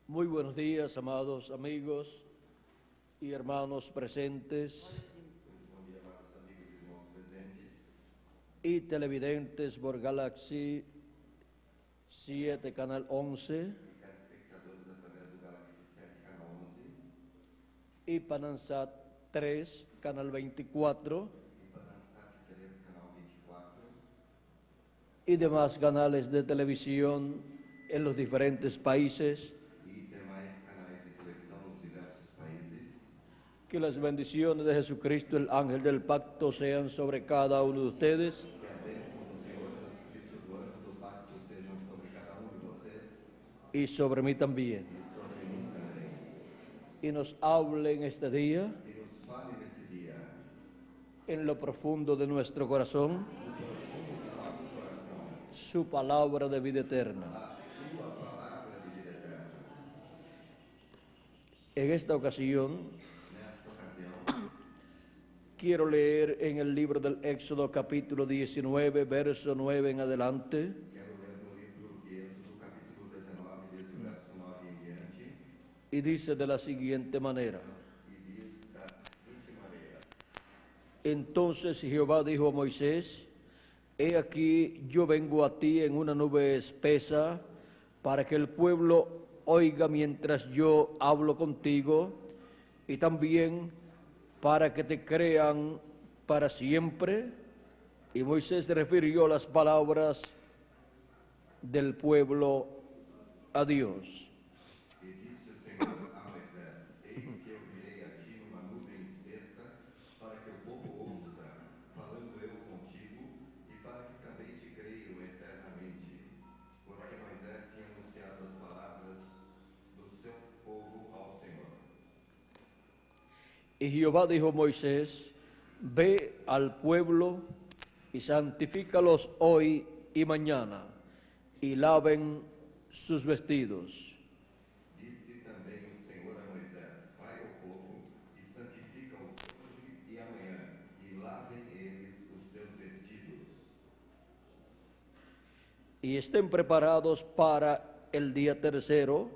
Muy buenos días, amados amigos y hermanos presentes y televidentes por Galaxy 7, Canal 11 y Panansat 3, Canal 24 y demás canales de televisión en los diferentes países. Que las bendiciones de Jesucristo, el ángel del pacto, sean sobre cada uno de ustedes. Que a bênção do Senhor Jesus Cristo, do anjo do pacto, sejam sobre cada de vocês Y sobre mí también. e sobre mim também. Y nos hable en este día, E nos fale nesse dia, en lo profundo de nuestro corazón, su palabra de vida eterna. a sua palavra de vida eterna. En esta ocasión, Nesta ocasião, quiero leer en el libro del Éxodo capítulo 19, verso 9 en adelante, quero ler no livro de Êxodo, capítulo 19, desde o verso 9 em diante, y dice de la siguiente manera. e diz da seguinte maneira: Entonces Jehová dijo a Moisés: He aquí yo vengo a ti en una nube espesa, para que el pueblo oiga mientras yo hablo contigo, y también para que te crean para siempre. Y Moisés refirió las palabras del pueblo a Dios. E disse o Senhor a Moisés: Eis que eu virei a ti numa nuvem espessa, para que o povo ouça, falando eu contigo, e para que também te creiam eternamente. Porque Moisés tinha anunciado as palavras do seu povo ao Senhor. Y Jehová dijo a Moisés: Ve al pueblo y santifícalos hoy y mañana, y laven sus vestidos. Disse também o Senhor a Moisés: Vai ao povo e santifica-os hoje e amanhã, e lavem eles os seus vestidos. Y estén preparados para el día tercero,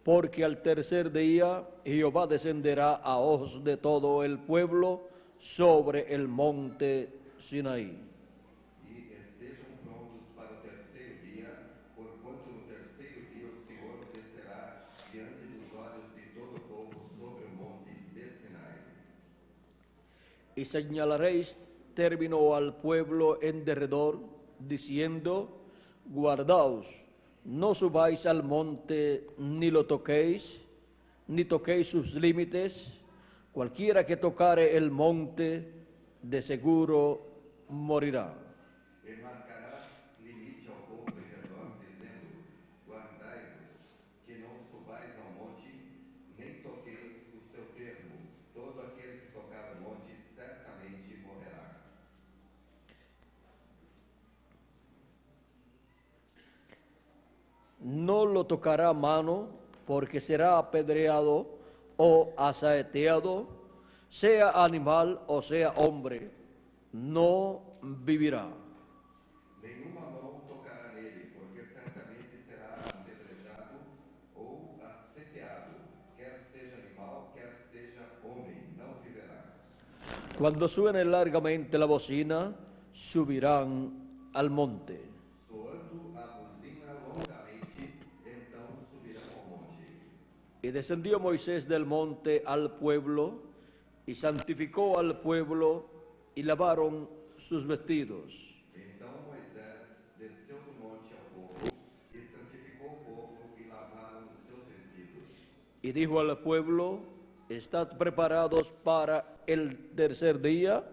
porque al tercer día Jehová descenderá a ojos de todo el pueblo sobre el monte Sinaí. E estejam prontos para o terceiro dia, porquanto no terceiro dia o Senhor descerá diante dos olhos de todo o povo sobre o monte de Sinai. Y señalaréis término al pueblo en derredor, diciendo: Guardaos, no subáis al monte, ni lo toquéis, ni toquéis sus límites. Cualquiera que tocare el monte, de seguro morirá. E marcarás limite ao povo em redor, dizendo: Guardai-vos, que não subais ao monte, nem toqueis o seu termo. Todo aquele que tocar o monte certamente morrerá. No lo tocará mano, porque será apedreado o asaeteado, sea animal o sea hombre, no vivirá. Nenhuma mão tocará nele, porque certamente será apedrejado ou asseteado, quer seja animal, quer seja homem, não viverá. Cuando suene largamente la bocina, subirán al monte. Soando a buzina longamente, então subirão ao monte. Y descendió Moisés del monte al pueblo, y santificó al pueblo, y lavaron sus vestidos. Então Moisés desceu do monte ao povo, e santificou o povo, e lavaram os seus vestidos. Y dijo al pueblo: Estad preparados para el tercer día,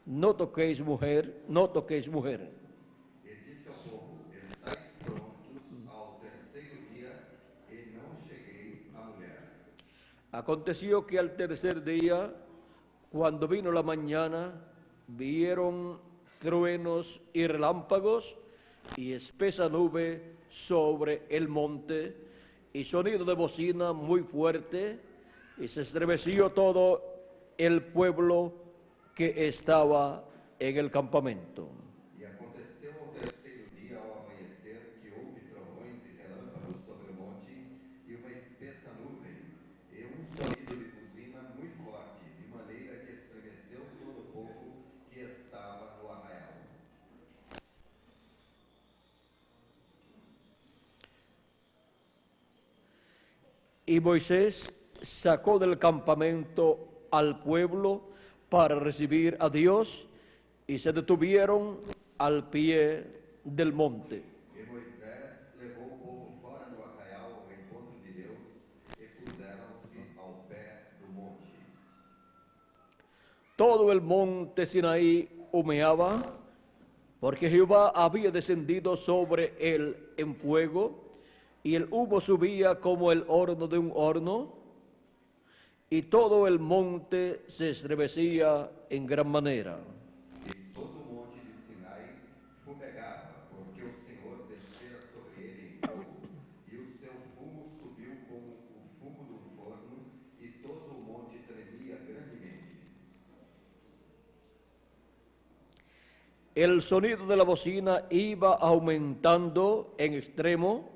no toquéis mujer, no toquéis mujer. E disse ao povo: Estais prontos ao terceiro dia, e não chegueis à mulher. Aconteció que al tercer día, cuando vino la mañana, vieron truenos y relámpagos y espesa nube sobre el monte y sonido de bocina muy fuerte, y se estremeció todo el pueblo que estaba en el campamento. E aconteceu ao terceiro dia, ao amanhecer, que houve trovões e relâmpagos sobre o monte, e uma espessa Y Moisés sacó del campamento al pueblo para recibir a Dios y se detuvieron al pie del monte. E Moisés levou o povo fora do arraial ao encontro de Deus e puseram-se ao pé do monte. Todo el monte Sinaí humeaba, porque Jehová había descendido sobre él en fuego, y el humo subía como el horno de un horno, y todo el monte se estremecía en gran manera. E todo o monte de Sinai fumegava, porque o Senhor descera sobre ele em fogo, e o seu fumo subiu como o fumo do forno, e todo o monte tremia grandemente. El sonido de la bocina iba aumentando en extremo.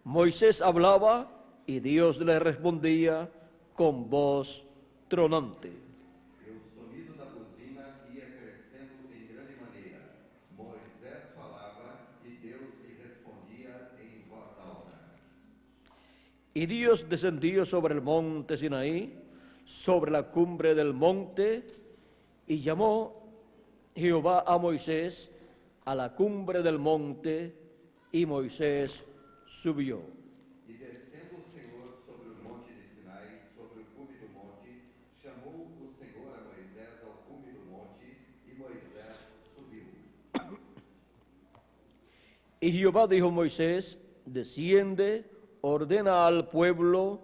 Moisés hablaba y Dios le respondía con voz tronante. E o sonido da buzina ia crescendo em grande maneira. Moisés falava, e Deus lhe respondia em voz alta. Y Dios descendió sobre el monte Sinaí, sobre la cumbre del monte, y llamó Jehová a Moisés a la cumbre del monte, y Moisés subió. E descendo o Senhor sobre o monte de Sinai, sobre o cume do monte, chamou o Senhor a Moisés ao cume do monte, e Moisés subiu. Y Jehová dijo a Moisés, desciende, ordena al pueblo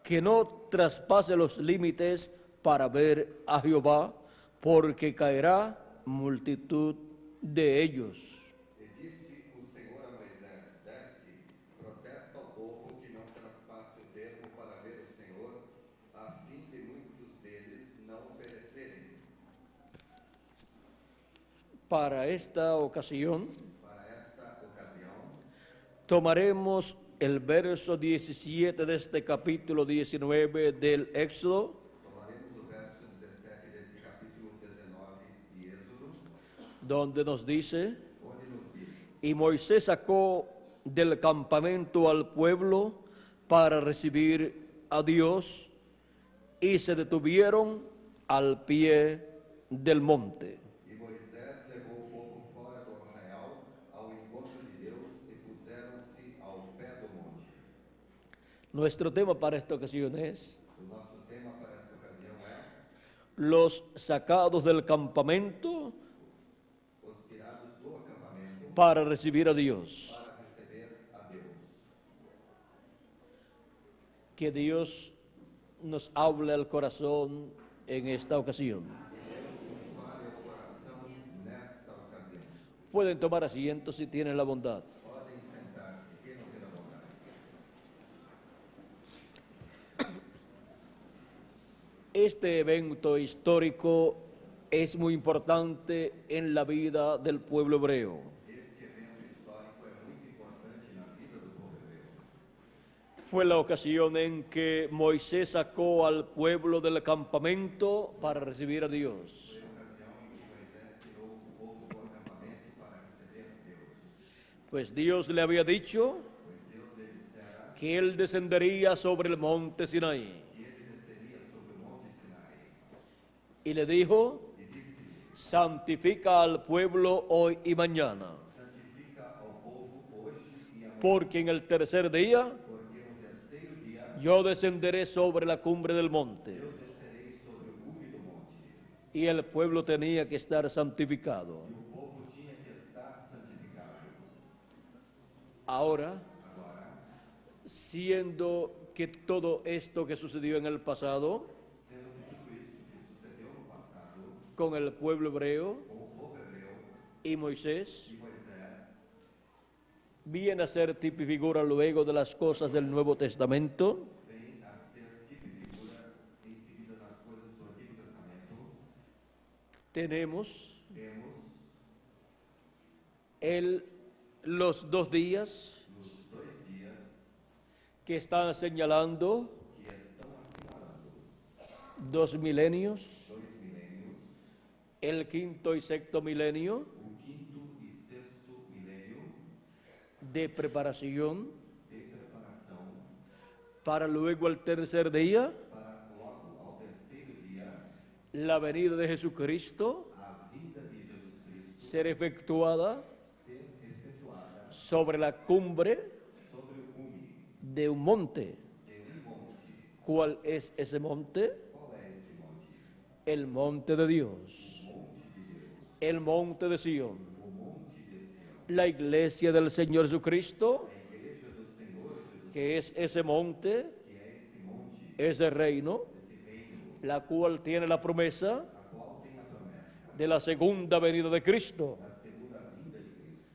que no traspase los límites para ver a Jehová, porque caerá multitud de ellos. E disse o Senhor a Moisés: desce, protesta ao povo que não traspasse o termo para ver o Senhor, a fim de muitos deles não perecerem. Para esta ocasión Para esta ocasião, tomaremos el verso 17 de este capítulo 19 del Éxodo, tomaremos o verso 17 desse capítulo 19 de Êxodo, donde nos dice, onde nos diz: y Moisés sacó del campamento al pueblo para recibir a Dios, y se detuvieron al pie del monte. E Moisés levou o povo fora do arraial ao encontro de Deus e puseram-se ao pé do monte. Nuestro tema para esta ocasión es O nosso tema para esta ocasião é los sacados del campamento os tirados do acampamento para recibir a Dios. para receber a Deus. Que Dios nos hable al corazón en esta ocasión. Fale ao coração nesta ocasião. Pueden tomar asiento si tienen la bondad. Podem sentar-se, quem não tem a vontade. Este evento histórico es muy importante en la vida del pueblo hebreo. Este evento histórico é muito importante na vida do povo hebreu. Fue la ocasión en que Moisés sacó al pueblo del campamento para recibir a Dios. Foi a ocasião em que Moisés tirou o povo do acampamento para receber a Deus. Pues Dios le había dicho Pois Deus lhe dissera que él descendería sobre el monte Sinaí. que ele desceria sobre o monte Sinai. Y le dijo, E disse-lhe: santifica al pueblo hoy y mañana, santifica ao povo hoje e amanhã, porque en el tercer día porque no terceiro dia yo descenderé sobre la cumbre del monte. eu descerei sobre o cume do monte. Y el pueblo tenía que estar santificado. E o povo tinha que estar santificado. Ahora, Agora, siendo que todo esto que sucedió en el pasado sendo que tudo isso que sucedeu no passado con el pueblo hebreo com o povo hebreu y Moisés e Moisés viene a ser tipo y figura luego de las cosas del Nuevo Testamento, vem a ser tipo e figura em seguida das coisas do Antigo Testamento, tenemos temos los 2 días nos 2 dias que están señalando que estão assinalando 2 milenios, 2 milênios, el quinto y sexto milenio o quinto e sexto milênio de preparación de preparação para luego al tercer día para logo ao terceiro dia la venida de Jesucristo a vinda de Jesus Cristo ser efectuada ser efetuada sobre la cumbre sobre o cume de un monte. de monte. ¿Cuál es ese monte? Qual é esse monte? El monte de Dios, Monte de Deus, el monte de Sión, o monte de Sião, la iglesia del Señor Jesucristo, a igreja do Senhor Jesus, que es ese monte, que é esse monte, ese reino, esse reino, la cual tiene la promesa a qual tem a promessa de la segunda venida de Cristo. da segunda vinda de Cristo.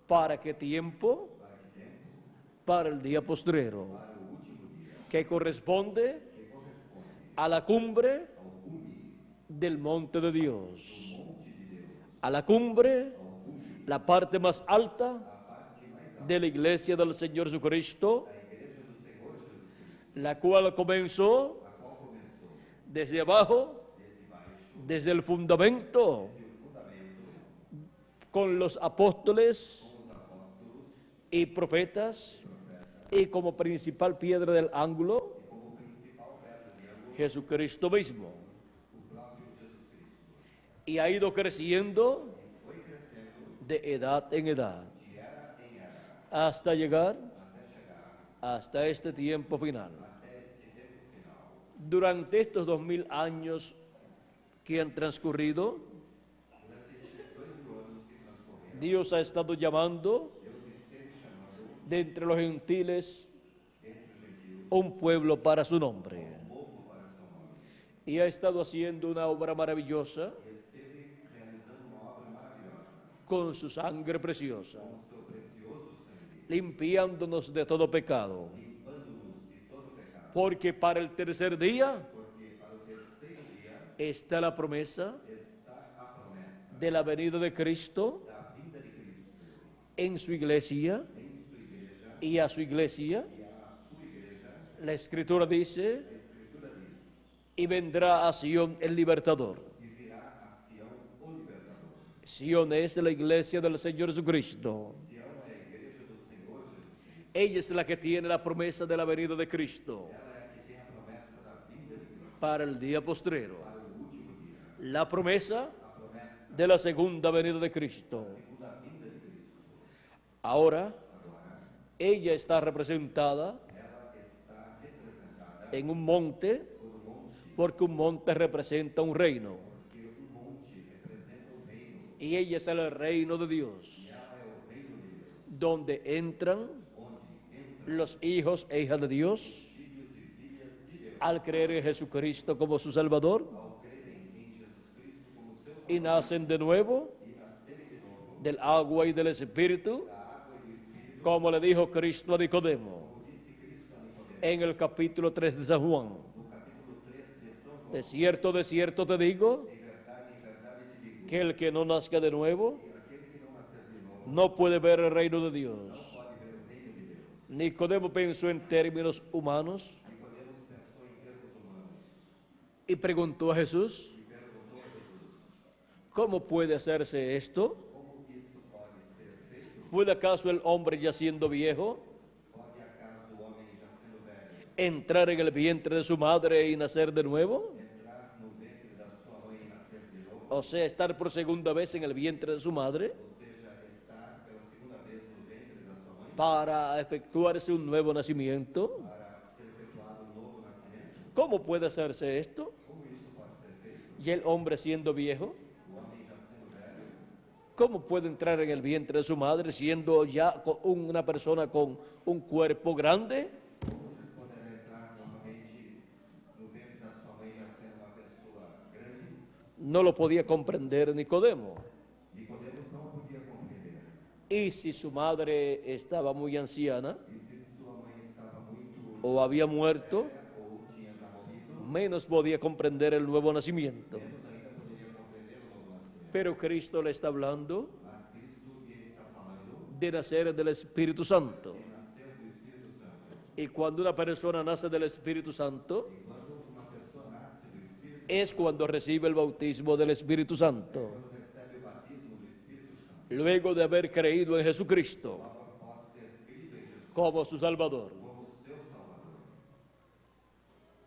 ¿Para qué tiempo? Para que tempo? Para el día postrero, Para o último dia, que corresponde que corresponde a la cumbre ao cume, del monte de Dios, monte de Deus, a la cumbre, ao cume, la parte más alta a parte mais alta de la iglesia del Señor Jesucristo, da igreja do Senhor Jesus Cristo, la cual comenzó a qual começou desde abajo, desde baixo, desde el fundamento, desde o fundamento, con los apóstoles com os apóstolos, y profetas, y como principal piedra del ángulo, como principal pedra de ângulo, Jesucristo mismo. o próprio Jesus Cristo. Y ha ido creciendo Foi crescendo de edad en edad, de era em era, hasta llegar até chegar hasta este tiempo final. até este tempo final. Durante estos 2000 años que han transcurrido, Durante esses 2000 anos que transcorreram, Dios ha estado llamando Deus esteve chamando de entre los gentiles entre os gentios un pueblo para su nombre. um povo para seu nome. Y ha estado haciendo una obra maravillosa E esteve realizando uma obra maravilhosa, con su sangre preciosa, com o seu precioso sangue, limpiándonos de todo pecado. limpando-nos de todo pecado. Porque para el tercer día Porque para o terceiro dia está la promesa está a promessa de la venida de Cristo da vinda de Cristo en su iglesia, em sua igreja y a su iglesia. e a sua igreja. La escritura dice, A Escritura diz: y vendrá a Sión el libertador. e virá a Sião o libertador. Sión es la iglesia del Señor Jesucristo. Sião é a igreja do Senhor Jesus Cristo. Ella es la que tiene la promesa de la venida de Cristo Ela é a que tem a promessa da vinda de Cristo para el día postrero. para o último dia. La promesa A promessa de la segunda venida de Cristo. da vinda de Cristo. Ahora, Agora, ella está representada ela está representada en un monte, por um monte, porque un monte representa un reino. porque um monte representa o reino, Y ella es el reino de Dios, e ela é o reino de Deus, donde entran onde entram los hijos e hijas de Dios filhos e filhas de Deus, al creer en Jesucristo como su Salvador ao crerem em Jesus Cristo como seu y Salvador nacen de nuevo e nascerem de novo del agua y del Espíritu, da água e do Espírito, como le dijo Cristo a Nicodemo como disse Cristo a Nicodemo, en el capítulo 3 de San Juan. no capítulo 3 de São João. De cierto te digo, Em verdade te digo, que el que no nazca de nuevo que aquele que não nascer de novo no puede ver el reino de Dios. pode ver o reino de Deus. Nicodemo pensó en términos humanos Nicodemos pensou em termos humanos y preguntó a Jesús, e perguntou a Jesus: ¿cómo puede hacerse esto? como isso pode ser feito? ¿Puede acaso el hombre ya siendo viejo Pode acaso o homem, já sendo velho, entrar en el vientre de su madre y nacer de nuevo? entrar no ventre da sua mãe e nascer de novo? O sea, estar por segunda vez en el vientre de su madre Ou seja, estar pela segunda vez no ventre da sua mãe para efectuarse un nuevo nacimiento. para ser efetuado um novo nascimento? ¿Cómo puede hacerse esto? Como isso pode ser feito? Y el hombre siendo viejo, O homem já sendo velho, ¿cómo puede entrar en el vientre de su madre siendo ya una persona con un cuerpo grande? como poderá entrar novamente no ventre da sua mãe já sendo uma pessoa grande? No lo podía comprender Nicodemo. Nicodemos não podia compreender. Y si su madre estaba muy anciana E se sua mãe estava muito o había muerto, ou tinha já morrido, menos podía comprender el nuevo nacimiento. menos ainda poderia compreender o novo nascimento. Pero Cristo le está hablando Mas Cristo lhe está falando de nacer del Espíritu Santo. de nascer do Espírito Santo. Y cuando una persona nace del Espíritu Santo, E quando uma pessoa nasce do Espírito, es cuando recibe el bautismo del Espíritu Santo, quando recebe o batismo do Espírito Santo, luego de haber creído en Jesucristo após ter crido em Jesus como su Salvador. como seu Salvador.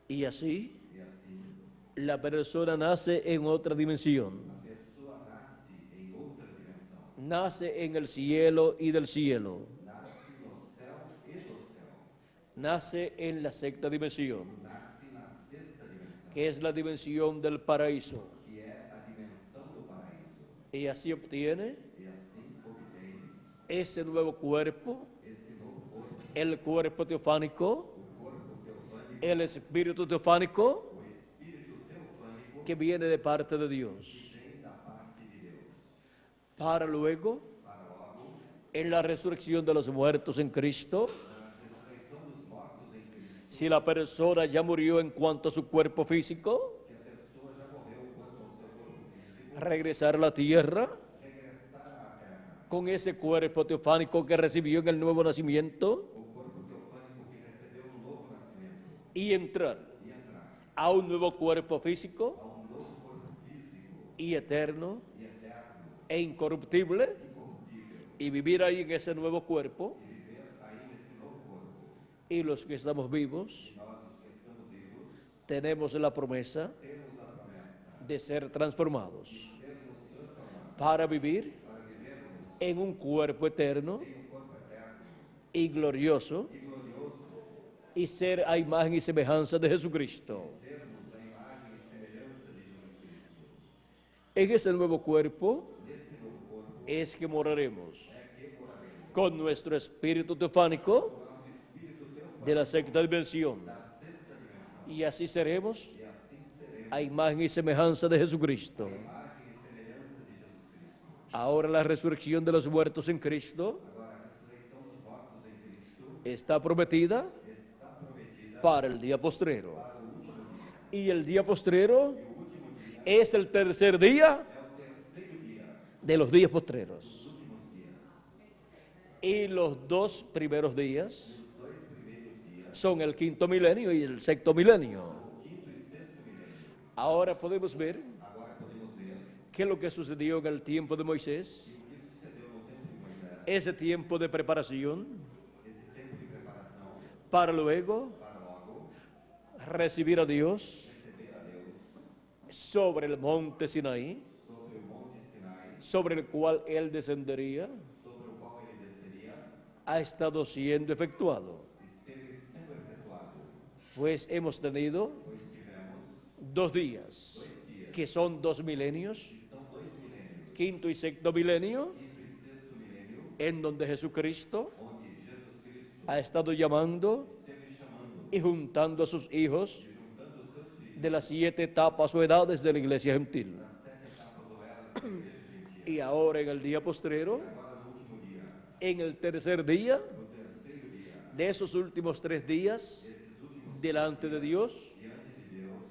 Y así, E assim, la persona nace en otra dimensión. a pessoa nasce em outra dimensão. Nace en el cielo y del cielo. Nasce no céu e do céu. Nace en la sexta dimensión, Nasce na sexta dimensão, que es la dimensión del paraíso. que é a dimensão do paraíso. Y así obtiene E assim obtém ese nuevo cuerpo, esse novo corpo, el cuerpo teofánico, o corpo teofânico, el espíritu teofánico, o espírito teofânico que viene de parte de Dios, que vem da parte de Deus. para luego, Para logo, en la resurrección de los muertos en Cristo, na ressurreição dos mortos em Cristo, si la persona ya murió en cuanto a su cuerpo físico, se a pessoa já morreu quanto ao seu corpo físico, regresar a la tierra regressar à terra, con ese cuerpo teofánico que recibió en el nuevo nacimiento o corpo teofânico que recebeu no novo nascimento, y entrar e entrar a un nuevo cuerpo físico a um novo corpo físico y eterno e eterno, e incorruptible incorruptível, y vivir ahí en ese nuevo cuerpo. e viver aí nesse novo corpo. Y los que estamos vivos E nós, os que estamos vivos, tenemos la promesa temos a promessa de ser transformados de sermos transformados para vivir para vivermos en un cuerpo eterno em um corpo eterno y glorioso e glorioso, y ser a imagen y semejanza de Jesucristo. sermos a imagem e semelhança de Jesus Cristo. En ese nuevo cuerpo Nesse novo corpo es que moraremos é que moraremos con nuestro espíritu teofánico com nosso espírito teofánico de la sexta dimensión da sexta dimensão. y así seremos E assim seremos a imagen y semejanza de Jesucristo. a imagem e semelhança de Jesus Cristo. Ahora la resurrección de los muertos en Cristo Agora, a ressurreição dos mortos em Cristo está prometida está prometida para el día postrero. para o último dia. Y el día postrero E o último dia es el tercer día é o terceiro dia de los días postreros. dos últimos dias. Y los dos primeros días Os dois primeiros dias, son el quinto milenio y el sexto milenio. o quinto e sexto milênio. Ahora podemos ver Agora podemos ver qué es lo que sucedió en el tiempo de Moisés, que o que sucedeu no tempo de Moisés, ese tiempo de preparación esse tempo de preparação, para luego para logo recibir a Dios receber a Deus sobre el monte Sinaí, sobre o monte Sinai, sobre el cual él descendería, sobre o qual ele desceria, ha estado siendo efectuado. esteve sendo efetuado, Pues hemos tenido pois tivemos 2 días, 2 dias, que son 2 milenios, que são 2 milênios, quinto y sexto milenio, quinto e sexto milênio, en donde Jesucristo onde Jesus Cristo ha estado llamando esteve chamando y juntando a sus hijos e juntando os seus filhos de las 7 etapas o edades de la iglesia gentil. nas 7 etapas ou eras da igreja gentil. Y ahora en el día postrero, Agora no último dia, en el tercer día no terceiro dia, de esos últimos 3 días esses últimos delante de Dios, diante de Deus,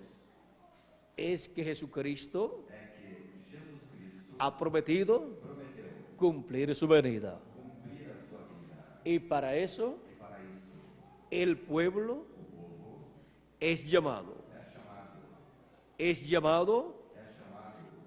es que Jesucristo é que Jesus Cristo ha prometido prometeu cumplir su venida. cumprir a sua vida. Y para eso E para isso, el pueblo o povo es llamado, é chamado, es llamado,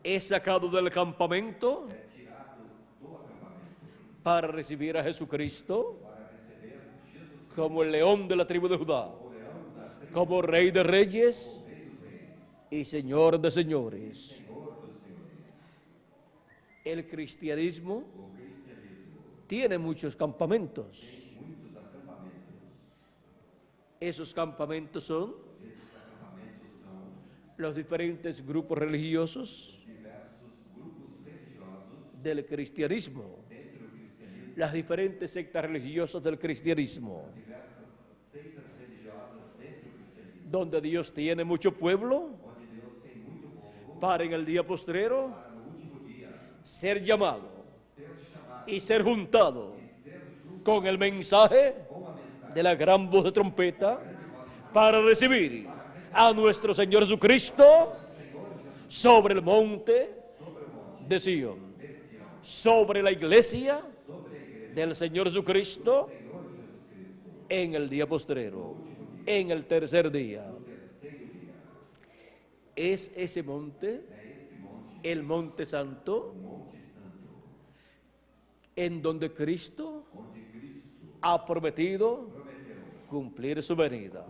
es sacado del campamento é tirado do acampamento para recibir a Jesucristo para receber Jesus como el león de la tribu de Judá, o leão da tribo, como rey de reyes o rei dos reis, y señor de señores. senhor dos senhores. El cristianismo O cristianismo tiene muchos campamentos. tem muitos acampamentos. Esos campamentos son Esses acampamentos são los diferentes grupos religiosos diversos grupos religiosos del cristianismo, dentro do cristianismo, las diferentes sectas religiosas del cristianismo, diversas seitas religiosas dentro do cristianismo, donde Dios tiene mucho pueblo onde Deus tem muito povo para en el día postrero para no último dia ser llamado ser chamado y ser juntado e ser junto con el mensaje com a mensagem de la gran voz de trompeta para recibir a nuestro Señor Jesucristo sobre el monte de Sion, sobre la iglesia del Señor Jesucristo en el día postrero, en el tercer día. Es ese monte, el monte santo, en donde Cristo ha prometido cumplir su venida.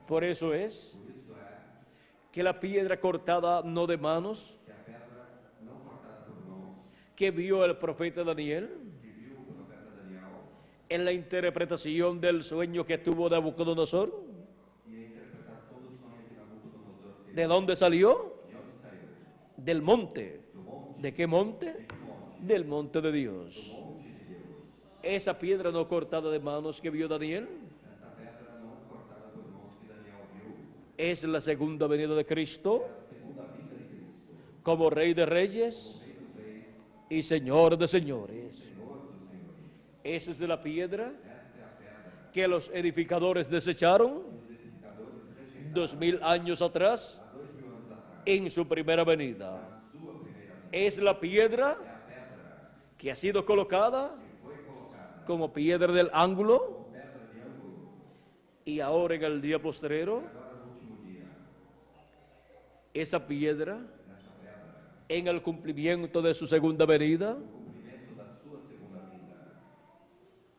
Por eso es Por isso é que la piedra cortada no de manos que a pedra não cortada por mãos, que vio el profeta Daniel que viu o profeta Daniel en la interpretación del sueño que tuvo Nabucodonosor, e a interpretação do sonho que Nabucodonosor teve, ¿de dónde salió? de onde saiu? Del monte. Do monte, ¿De qué monte? Del monte de Dios. monte de Deus. Esa piedra no cortada de manos que vio Daniel Esta pedra não cortada por mãos que Daniel viu es la segunda venida de Cristo é a segunda vinda de Cristo, como Rey de Reyes Rei dos Reis, y Señor de Señores. Senhor dos Senhores. Esa es la piedra Esta é a pedra que los edificadores desecharon que os edificadores rejeitaram 2000 años atrás há 2000 anos atrás, en su primera venida. na sua primeira vinda. Es la piedra É a pedra que ha sido colocada que foi colocada como piedra del ángulo como pedra de ângulo y ahora en el día postrero, agora no último dia. esa piedra Essa pedra, en el cumplimiento de su segunda venida no cumprimento da sua segunda vinda,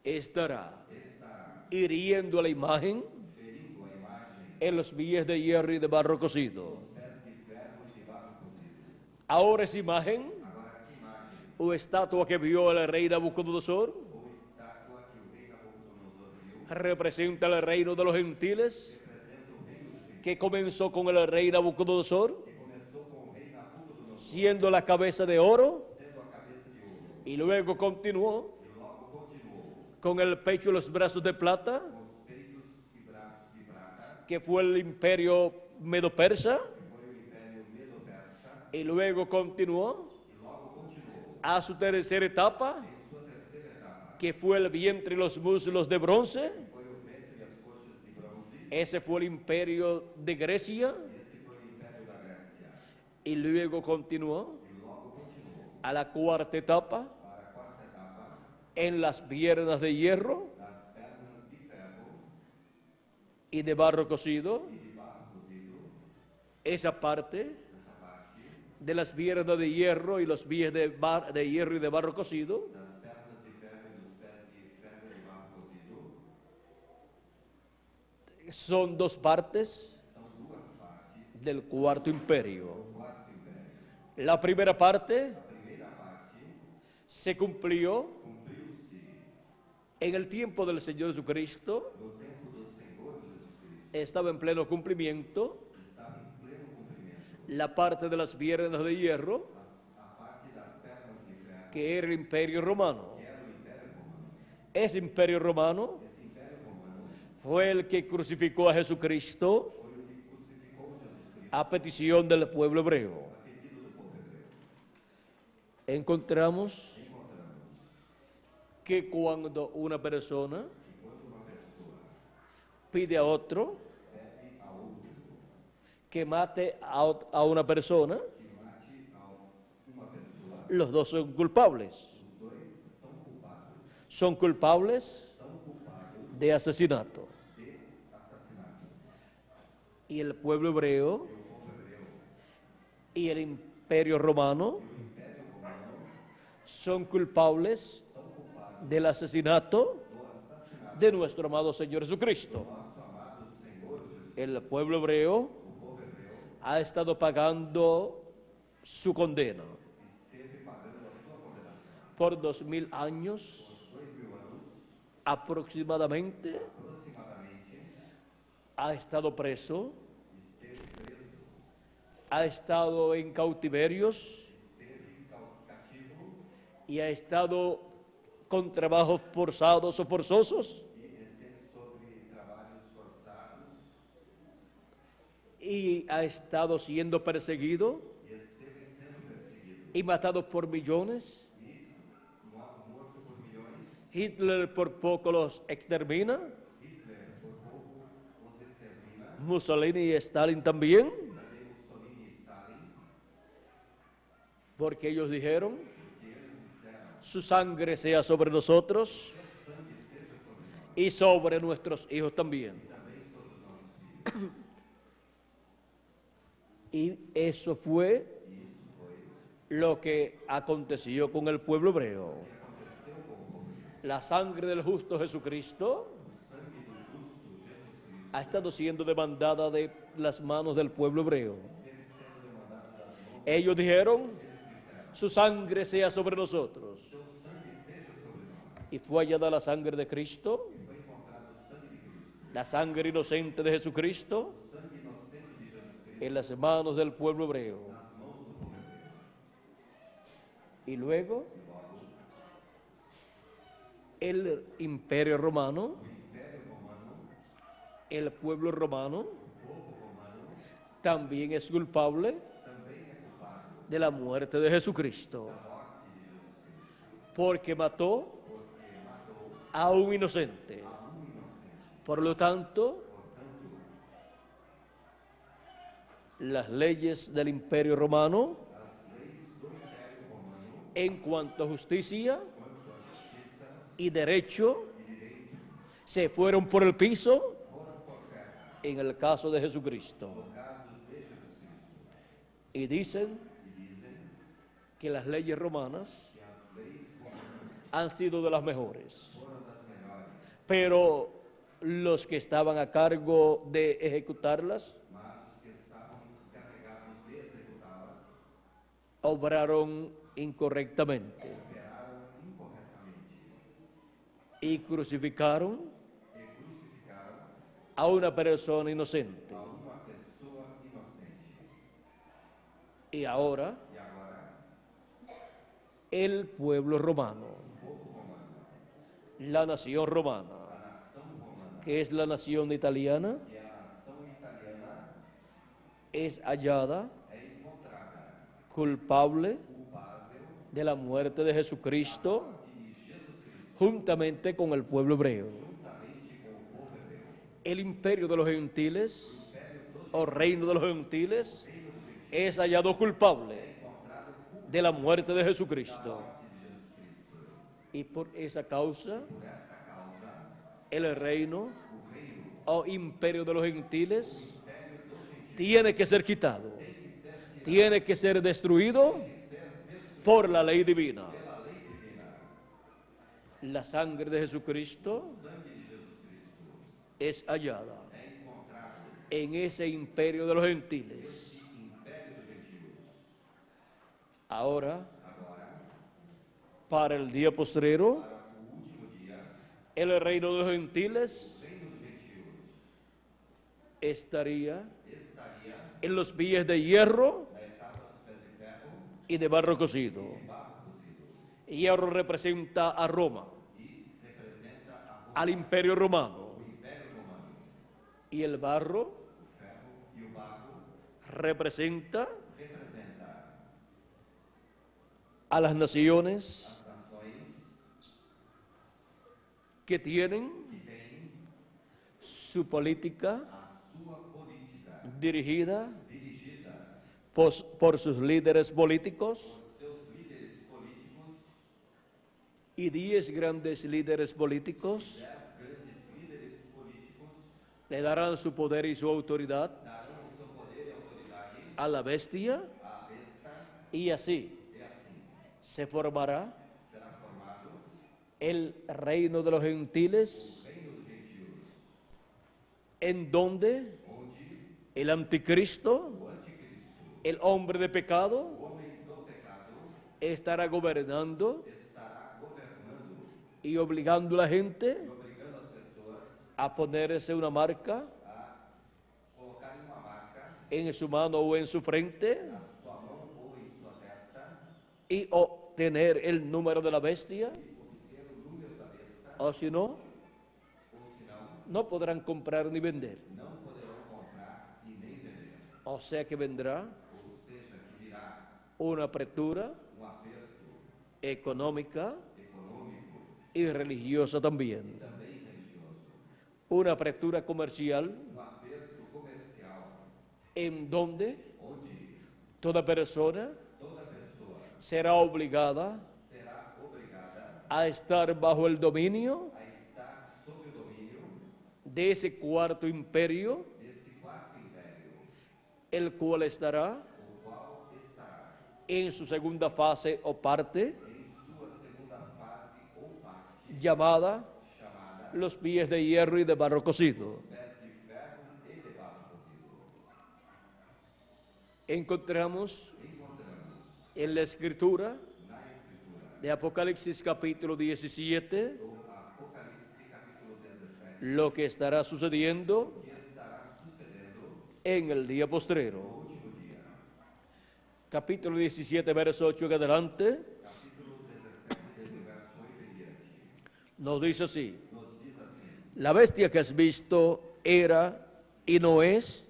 estará está hiriendo a la imagen ferindo a imagem en los pies de hierro y de barro cocido. pés de ferro e de barro cozido. Ahora esa imagen Agora essa imagem o estatua que vio el rey Nabucodonosor ou estátua que o rei Nabucodonosor viu representa el reino de los gentiles representa o reino dos gentios, que comenzó con el rey Nabucodonosor que começou com o rei Nabucodonosor siendo la cabeza de oro sendo a cabeça de ouro y luego continuó e logo continuou con el pecho y los brazos de plata, com os peitos e braços de prata, que fue el imperio medo-persa, que foi o império Medo-Persa, y luego continuó e logo continuou a su tercera etapa, em sua terceira etapa, que fue el vientre y los muslos de bronce. foi o ventre e as coxas de bronze, Ese fue el imperio de Grecia, esse foi o império da Grécia, y luego continuó e logo continuou a la cuarta etapa para a quarta etapa, en las piernas de hierro das pernas de ferro y de barro cocido. e de barro cozido. Esa parte Essa parte de las piernas de hierro y los pies de hierro y de barro cocido das pernas de ferro e dos pés de ferro e de barro cozido son dos partes são duas partes del cuarto imperio. do quarto império. La primera parte A primeira parte se cumplió cumpriu-se en el tiempo del Señor Jesucristo, no tempo do Senhor Jesus Cristo, estaba en pleno cumplimiento estava em pleno cumprimento. la parte de las piernas de hierro, A parte das pernas de ferro, que era el imperio romano. que era o Império Romano. Ese imperio romano Esse Império Romano fue el que crucificó a Jesucristo foi o que crucificou Jesus Cristo a petición del pueblo hebreo. a pedido do povo hebreu. Encontramos que cuando una persona Enquanto uma pessoa pide a otro pede a outro que mate a una persona, que mate a uma pessoa, los dos son culpables. os dois são culpados. Son culpables São culpados de asesinato. de assassinato. Y el pueblo hebreo E o povo hebreu y el imperio romano e o Império Romano son culpables são culpados del asesinato do assassinato de nuestro amado Señor Jesucristo. do nosso amado Senhor Jesus. El pueblo hebreo O povo hebreu ha estado pagando su condena. esteve pagando a sua condenação. Por 2000 años 2000 anos, aproximadamente aproximadamente, ha estado preso, esteve preso, ha estado en cautiverios esteve cativo y ha estado con trabajos forzados o forzosos e esteve sobre trabalhos forçados y ha estado siendo perseguido e esteve sendo perseguido y matado por millones. e morto por milhões. Hitler por poco los extermina, Hitler por pouco os extermina, Mussolini y Stalin también, também Mussolini e Stalin, porque ellos dijeron, porque eles disseram: su sangre sea sobre nosotros sangue esteja sobre nós y sobre nuestros hijos también. e também sobre os nossos filhos. Y eso fue E isso foi lo que aconteció con el pueblo hebreo. o que aconteceu com o povo hebreu. La sangre del justo Jesucristo O sangue do justo Jesus Cristo ha estado siendo demandada de las manos del pueblo hebreo. Ellos dijeron, su sangre sea sobre nosotros. Y fue hallada la sangre de Cristo, la sangre inocente de Jesucristo, en las manos del pueblo hebreo. Y luego, el imperio romano, el pueblo romano, también es culpable de la muerte de Jesucristo, porque mató a un inocente. Por lo tanto, las leyes del imperio romano, en cuanto a justicia y derecho, se fueron por el piso en el caso de Jesucristo. Y dicen que las leyes romanas han sido de las mejores, pero los que estaban a cargo de ejecutarlas obraron incorrectamente y crucificaron a una persona inocente. Y ahora el pueblo romano, la nación romana, que es la nación italiana, es hallada culpable de la muerte de Jesucristo juntamente con el pueblo hebreo. El imperio de los gentiles, o reino de los gentiles, es hallado culpable de la muerte de Jesucristo. Y por esa causa, el reino o imperio de los gentiles tiene que ser quitado, tiene que ser destruido por la ley divina. La sangre de Jesucristo es hallada en ese imperio de los gentiles. Ahora, para el día postrero, el reino de los gentiles estaría en los pies de hierro y de barro cocido. Hierro representa a Roma, al imperio romano, y el barro representa a las naciones que tienen su política dirigida por sus líderes políticos, y 10 grandes líderes políticos le darán su poder y su autoridad a la bestia, y así se formará el reino de los gentiles, en donde el anticristo, el hombre de pecado, estará gobernando y obligando a la gente a ponerse una marca en su mano o en su frente y obtener el número de la bestia, o si no, no podrán comprar ni vender. O sea que vendrá una apertura económica y religiosa también. Una apertura comercial en donde toda persona será obligada a estar bajo el dominio de ese cuarto imperio, el cual estará en su segunda fase o parte, llamada los pies de hierro y de barro cocido. encontramos en la Escritura de Apocalipsis capítulo 17 do Apocalipse capítulo 17, lo que estará sucediendo que estará sucedendo en el día no postrero. último dia. Capítulo 17, verso 8 en adelante, Capítulo 17, desde o verso 8 em diante, nos dice así: nos diz assim: la bestia que has visto era y no es,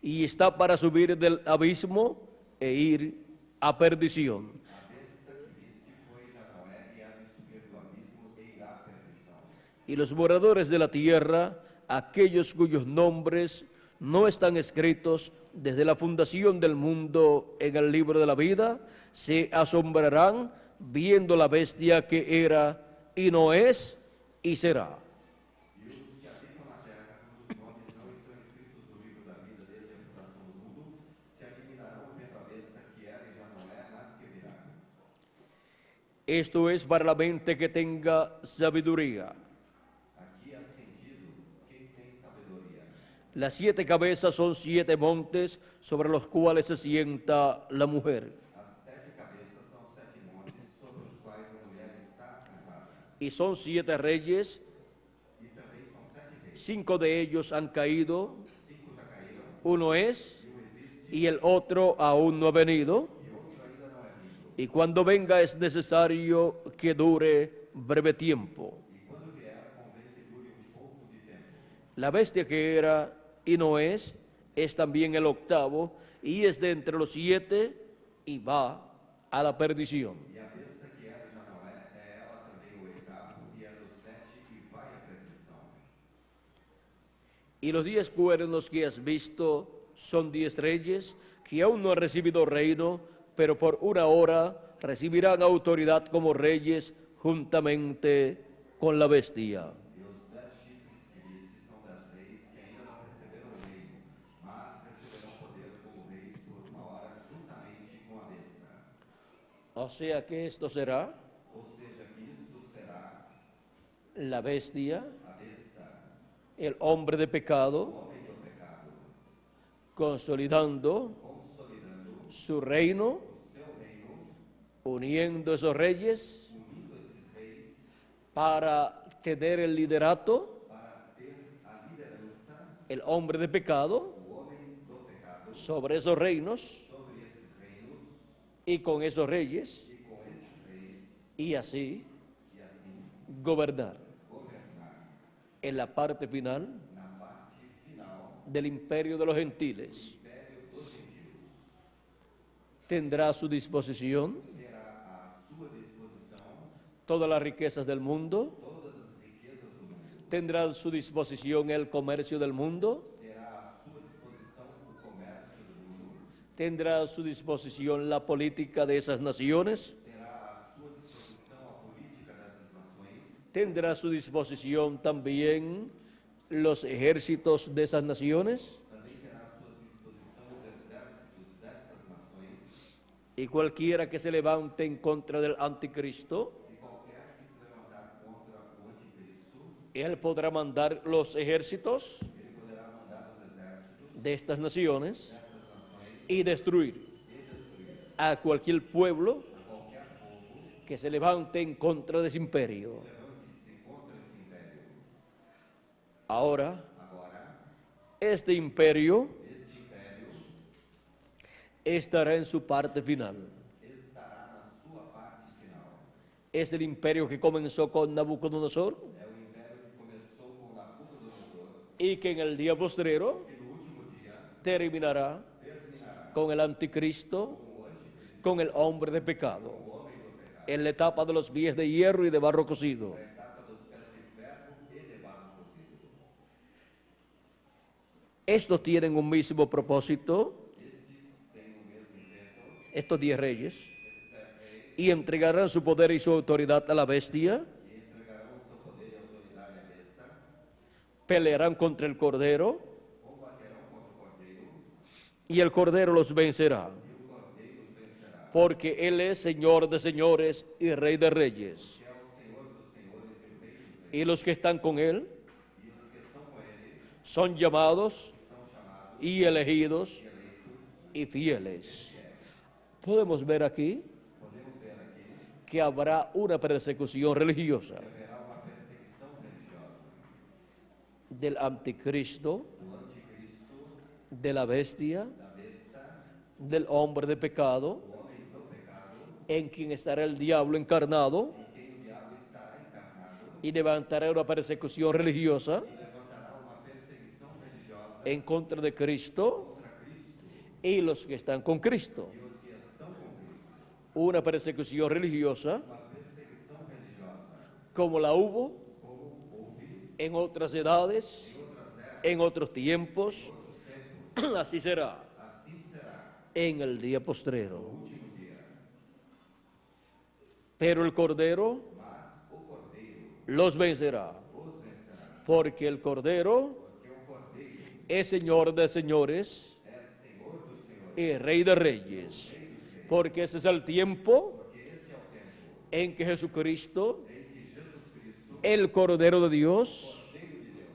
y está para subir del abismo e ir a perdición. A besta que viste foi, já não é, e há de subir do abismo e irá à perdição. Y los moradores de la tierra, aquellos cuyos nombres no están escritos desde la fundación del mundo en el libro de la vida, se asombrarán viendo la bestia que era y no es y será. E os que habitam na terra, cujos nomes não estão escritos no livro da vida desde a fundação do mundo, se admirarão vendo a besta que era e já não é, mas que virá. Esto es para la mente que tenga sabiduría. Aqui ascendido quem tem sabedoria. Las 7 cabezas son 7 montes sobre los cuales se sienta la mujer. As 7 cabeças são 7 montes sobre os quais a mulher está sentada. Y son 7 reyes, E também são 7 reis. 5 de ellos han caído, 5 já caíram, uno es, e um existe, y el otro aún no ha venido. e outro ainda não é vindo. Y cuando venga es necesario que dure breve tiempo. E quando vier, convém que dure um pouco de tempo. La bestia que era y no es también el octavo, y es de entre los 7 y va a la perdición. E a besta que era e já não é, é ela também o oitavo, e é dos 7 e vai à perdição. Y los 10 cuernos que has visto son 10 reyes que aún no han recibido reino, pero por una hora recibirán autoridad como reyes juntamente con la bestia. E os 10 chifres que viste são 10 reis que ainda não receberam o reino, mas receberão poder como reis por uma hora juntamente com a besta. O sea que esto será Ou seja, que isto será la bestia, a besta, el hombre de o pecado, homem do pecado, consolidando consolidando su reino, o seu reino, uniendo esos reyes unindo esses reis para tener el liderato, para ter a liderança, el hombre de pecado, o homem do pecado, sobre esos reinos sobre esses reinos y con esos reyes, e com esses reis, y así e assim gobernar governar en la parte final na parte final del imperio de los gentiles. império dos gentios. Tendrá a su disposición Terá à sua disposição todas las riquezas del mundo, todas as riquezas do mundo. tendrá a su disposición el comercio del mundo, Terá à sua disposição o comércio do mundo. tendrá a su disposición la política de esas naciones, Terá à sua disposição a política dessas nações. tendrá a su disposición también los ejércitos de esas naciones, Também terá à sua disposição os exércitos destas nações. y cualquiera que se levante en contra del anticristo, E qualquer que se levantar contra o anticristo, él podrá mandar los ejércitos ele poderá mandar os exércitos de estas naciones destas nações y destruir e destruir a cualquier pueblo a qualquer povo que se levante en contra de ese imperio. levante-se contra esse império. Ahora, Agora, este imperio este império estará en su parte final. estará na sua parte final. Es el imperio que comenzó con Nabucodonosor É o império que começou com Nabucodonosor y que en el día postrero e no último dia terminará con el anticristo, con el hombre de pecado, en la etapa de los pies de hierro y de barro cocido. a etapa dos pés de ferro e de barro cocido. Estos tienen un mismo propósito, Estes têm o mesmo intento, estos 10 reyes, esses 10 reis, y entregarán su poder y su autoridad a la bestia, e entregarão seu poder e autoridade à besta, pelearán contra el cordero, combaterão contra o cordeiro, y el cordero los vencerá, e o cordeiro os vencerá, porque él es Señor de señores y Rey de reyes. que é o Senhor dos senhores e o Rei dos reis. Y los que están con él E os que estão com ele son llamados são chamados y elegidos e eleitos y fieles. Podemos ver aquí que habrá una persecución religiosa haverá uma perseguição religiosa del anticristo, do anticristo, de la bestia, da besta, del hombre de pecado, do homem do pecado, en quien estará el diablo encarnado, em quem o diabo estará encarnado, y levantará una persecución religiosa e levantará uma perseguição religiosa en contra de Cristo contra Cristo y los que están con Cristo. e os que estão com Cristo. Una persecución religiosa Uma perseguição religiosa, como la hubo como houve en otras edades, em outras épocas, en otros tiempos, outros tempos, así será assim será en el día postrero. no último dia. Pero el Cordero Mas o Cordeiro los vencerá, os vencerá, porque el Cordero porque o Cordeiro es Señor de señores é Senhor dos senhores, y Rey de reyes, porque ese es el tiempo porque este é o tempo en que Jesucristo, em que Jesus Cristo, el Cordero de Dios Cordeiro de Deus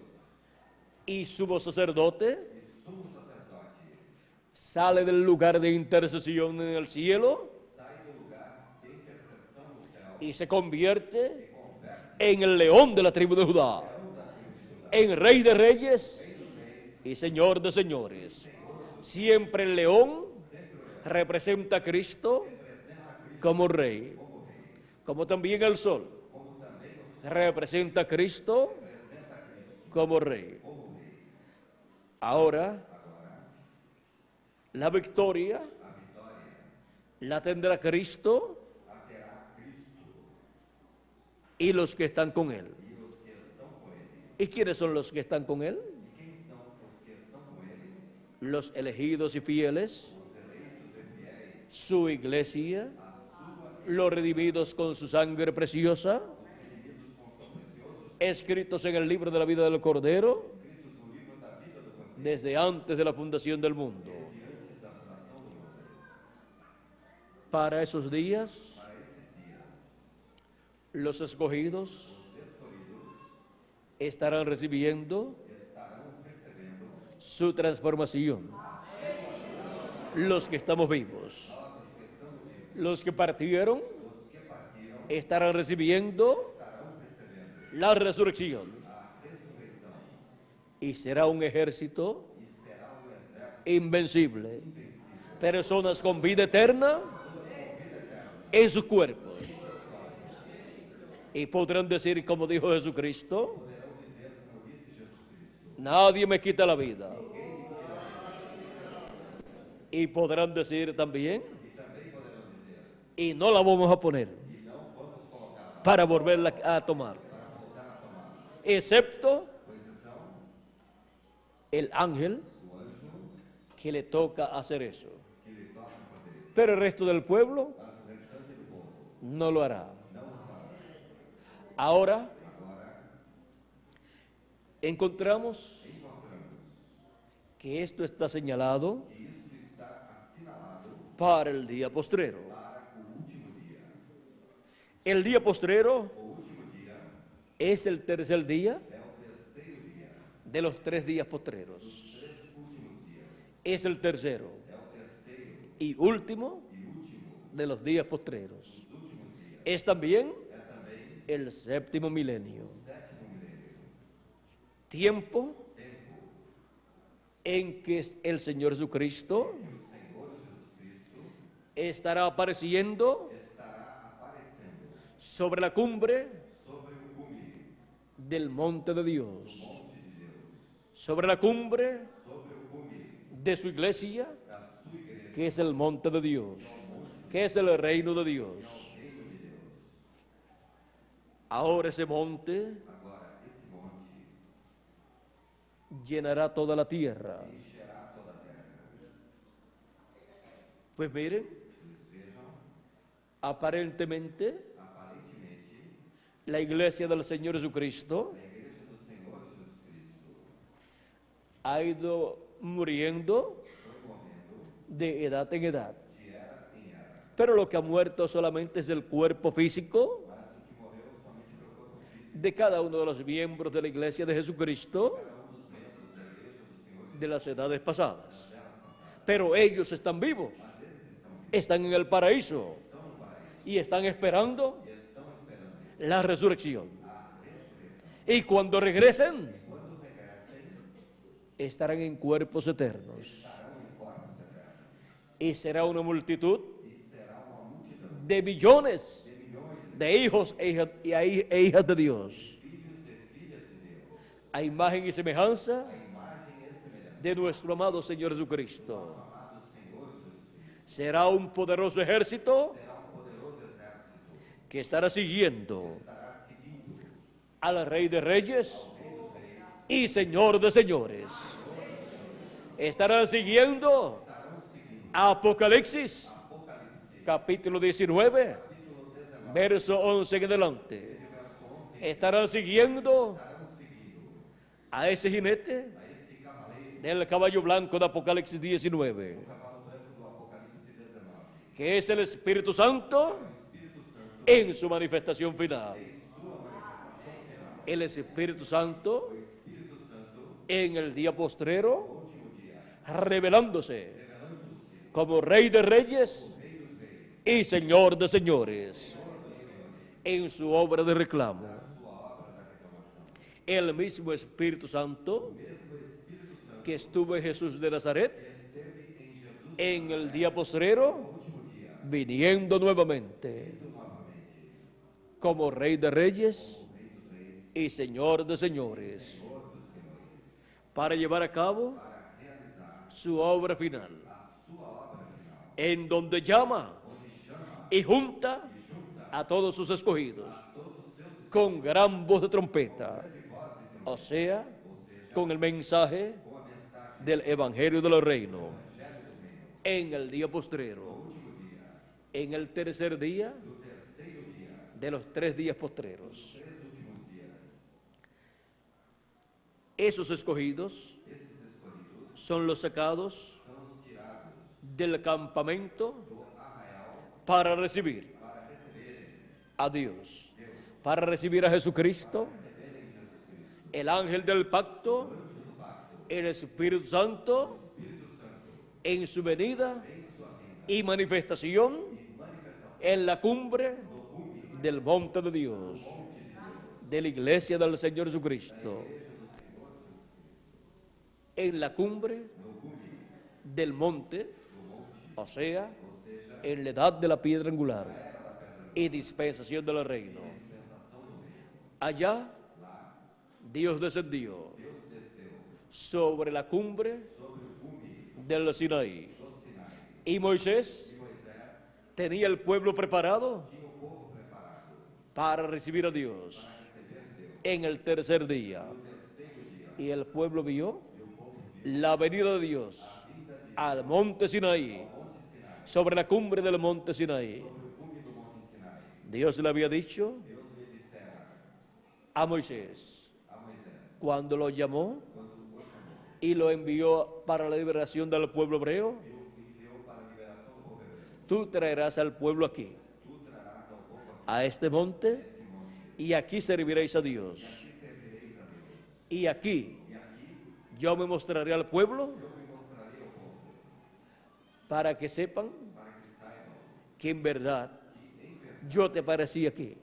y sumo sacerdote, e sumo sacerdote, sale del lugar de intercesión en el cielo sai do lugar de intercessão no céu y se convierte en el león de la tribu de Judá, en Rey de reyes y Señor de señores. Siempre el león representa a Cristo como Rey, como también el sol representa a Cristo como Rey. Ahora, la victoria la tendrá Cristo a terá Cristo y los que están con Él. e os que estão com Ele. ¿Y quiénes son los que están con Él? E quem são os que estão com Ele? Los elegidos y fieles, su iglesia, los redimidos con su sangre preciosa, escritos en el libro de la vida del Cordero, Escritos no livro da vida do Cordeiro, desde antes de la fundación del mundo. e antes da fundação do mundo. Para esos días, Para esses dias, los escogidos os escolhidos estarán recibiendo estarão recebendo su transformación. Los que estamos vivos, los que partieron, os que partiram, estarán recibiendo estarão recebendo la resurrección. a ressurreição Y será un ejército e será um exército invencible. Personas con vida eterna en sus cuerpos. Y podrán decir, como dijo Jesucristo, poderão dizer, como disse Jesus Cristo, nadie me quita la vida. Y podrán decir también, e também poderão dizer, y no la vamos a poner e não vamos colocá-la para volverla a tomar, para voltar a tomar, excepto com exceção el ángel do anjo que le toca hacer eso. que lhe toca fazer isso. Pero el resto del pueblo Mas o restante do povo no lo hará. não o fará. Ahora Agora, encontramos encontramos que esto está señalado que isso está assinalado para el día postrero. para o último dia. El día postrero O último dia es el tercer día é o terceiro dia, de los 3 días postreros. os 3 últimos dias. Es el tercero É o terceiro y último e último de los días postreros. dos últimos dias. Es también É também el séptimo milenio. o sétimo milênio. Tiempo Tempo en que el Señor Jesucristo que o Senhor Jesus Cristo estará apareciendo estará aparecendo sobre la cumbre sobre o cume del monte de Dios, monte de Deus, sobre la cumbre sobre o cume de su iglesia, da sua igreja, que es el monte de Dios, que es el reino de Dios. reino de Deus. Ahora ese monte Agora, esse monte llenará toda la tierra. encherá toda a terra. Pues miren, Eles vejam, aparentemente aparentemente, la iglesia del Señor Jesucristo a igreja do Senhor Jesus Cristo ha ido muriendo foi morrendo de edad en edad. de era em era. Pero lo que ha muerto solamente es el cuerpo físico Mas o que morreu somente foi o corpo físico de cada uno de los miembros de la iglesia de Jesucristo de cada um dos membros da igreja do Senhor de las edades pasadas. delas passadas. pero ellos están vivos, están en el paraíso y están esperando la resurrección. Y cuando regresen, estarán en cuerpos eternos. Y será una multitud de millones de hijos e hijas de Dios, a imagen y semejanza de nuestro amado Señor Jesucristo. Será un poderoso ejército que estará siguiendo al Rey de Reyes y Señor de Señores. Estarán siguiendo Apocalipsis, capítulo 19, verso 11 en adelante. Estarán siguiendo a ese jinete del caballo blanco de Apocalipsis 19, que es el Espíritu Santo en su manifestación final. El Espíritu Santo en el día postrero, revelándose como Rey de Reyes y Señor de Señores en su obra de reclamo. El mismo Espíritu Santo que estuvo en Jesús de Nazaret en el día postrero, viniendo nuevamente como Rey de Reyes y Señor de Señores, para llevar a cabo su obra final, en donde llama y junta a todos sus escogidos con gran voz de trompeta, o sea, con el mensaje del Evangelio de los Reinos, en el día postrero, en el tercer día de los 3 días postreros. Esos escogidos son los sacados del campamento para recibir a Dios, para recibir a Jesucristo, el ángel del pacto, el Espíritu Santo, en su venida y manifestación en la cumbre del monte de Dios, de la iglesia del Señor Jesucristo. En la cumbre del monte, o sea, en la edad de la piedra angular y dispensación del reino. Allá, Dios descendió sobre la cumbre del Sinaí. Y Moisés tenía el pueblo preparado para recibir a Dios en el tercer día. Y el pueblo vio la venida de Dios al monte Sinaí, sobre la cumbre del monte Sinaí. Dios le había dicho a Moisés, cuando lo llamó y lo envió para la liberación del pueblo hebreo: tú traerás al pueblo aquí, a este monte, y aquí serviréis a Dios. Y aquí yo me mostraré al pueblo para que sepan que en verdad yo te aparecí aquí.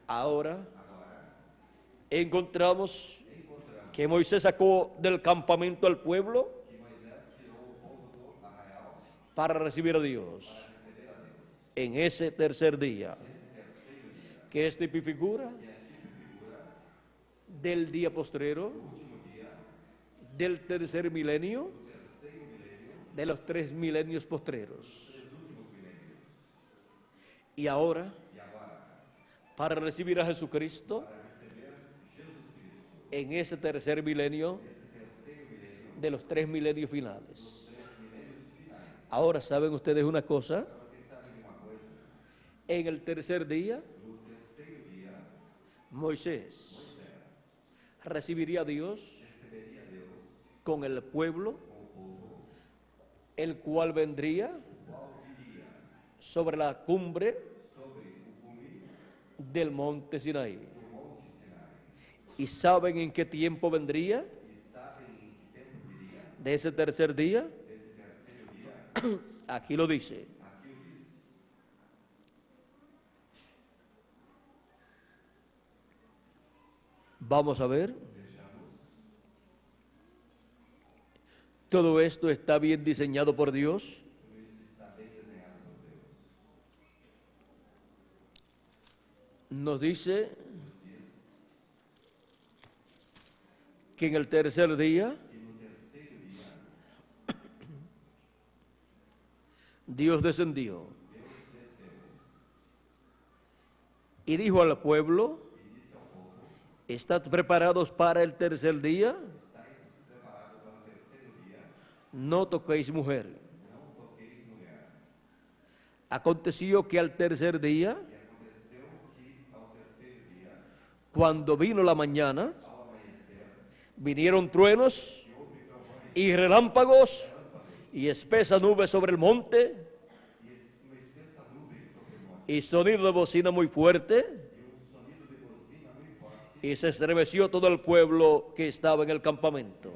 Ahora encontramos que Moisés sacó del campamento al pueblo para recibir a Dios en ese tercer día, que es figura del día postrero, del tercer milenio, de los 3 milenios postreros. Y ahora, para recibir a Jesucristo en ese tercer milenio de los 3 milenios finales. Ahora, ¿saben ustedes una cosa? En el tercer día, Moisés recibiría a Dios con el pueblo, el cual vendría sobre la cumbre del monte Sinaí. ¿Y saben en qué tiempo vendría? de ese tercer día. Aquí lo dice. Vamos a ver. Todo esto está bien diseñado por Dios. Nos dice que en el tercer día Dios descendió y dijo al pueblo: ¿están preparados para el tercer día? No toquéis mujer. Aconteció que al tercer día, cuando vino la mañana, vinieron truenos y relámpagos y espesa nube sobre el monte y sonido de bocina muy fuerte, y se estremeció todo el pueblo que estaba en el campamento.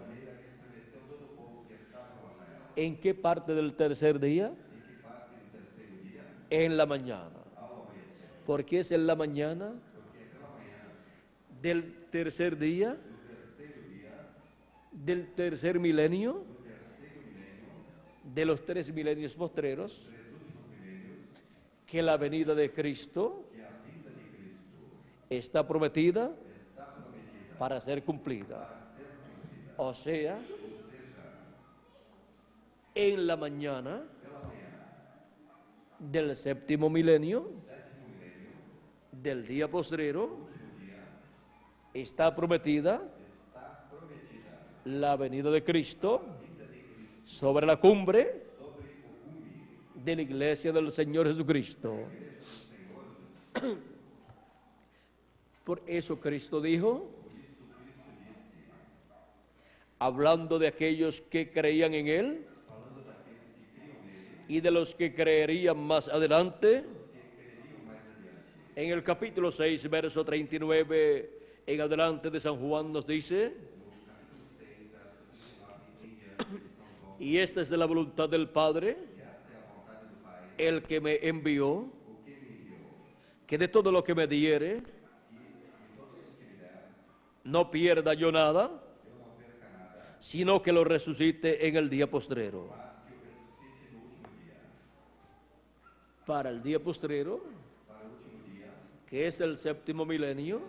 ¿En qué parte del tercer día? En la mañana. ¿Por qué es en la mañana del tercer día? Del tercer milenio, de los 3 milenios postreros, que la venida de Cristo está prometida para ser cumplida. O sea, en la mañana del séptimo milenio, del día postrero, está prometida la venida de Cristo sobre la cumbre de la iglesia del Señor Jesucristo. Por eso Cristo dijo, hablando de aquellos que creían en Él y de los que creerían más adelante, en el capítulo 6, verso 39 en adelante de San Juan nos dice: y esta es de la voluntad del Padre, el que me envió, que de todo lo que me diere, no pierda yo nada, sino que lo resucite en el día postrero. Para el día postrero, que es el séptimo milenio,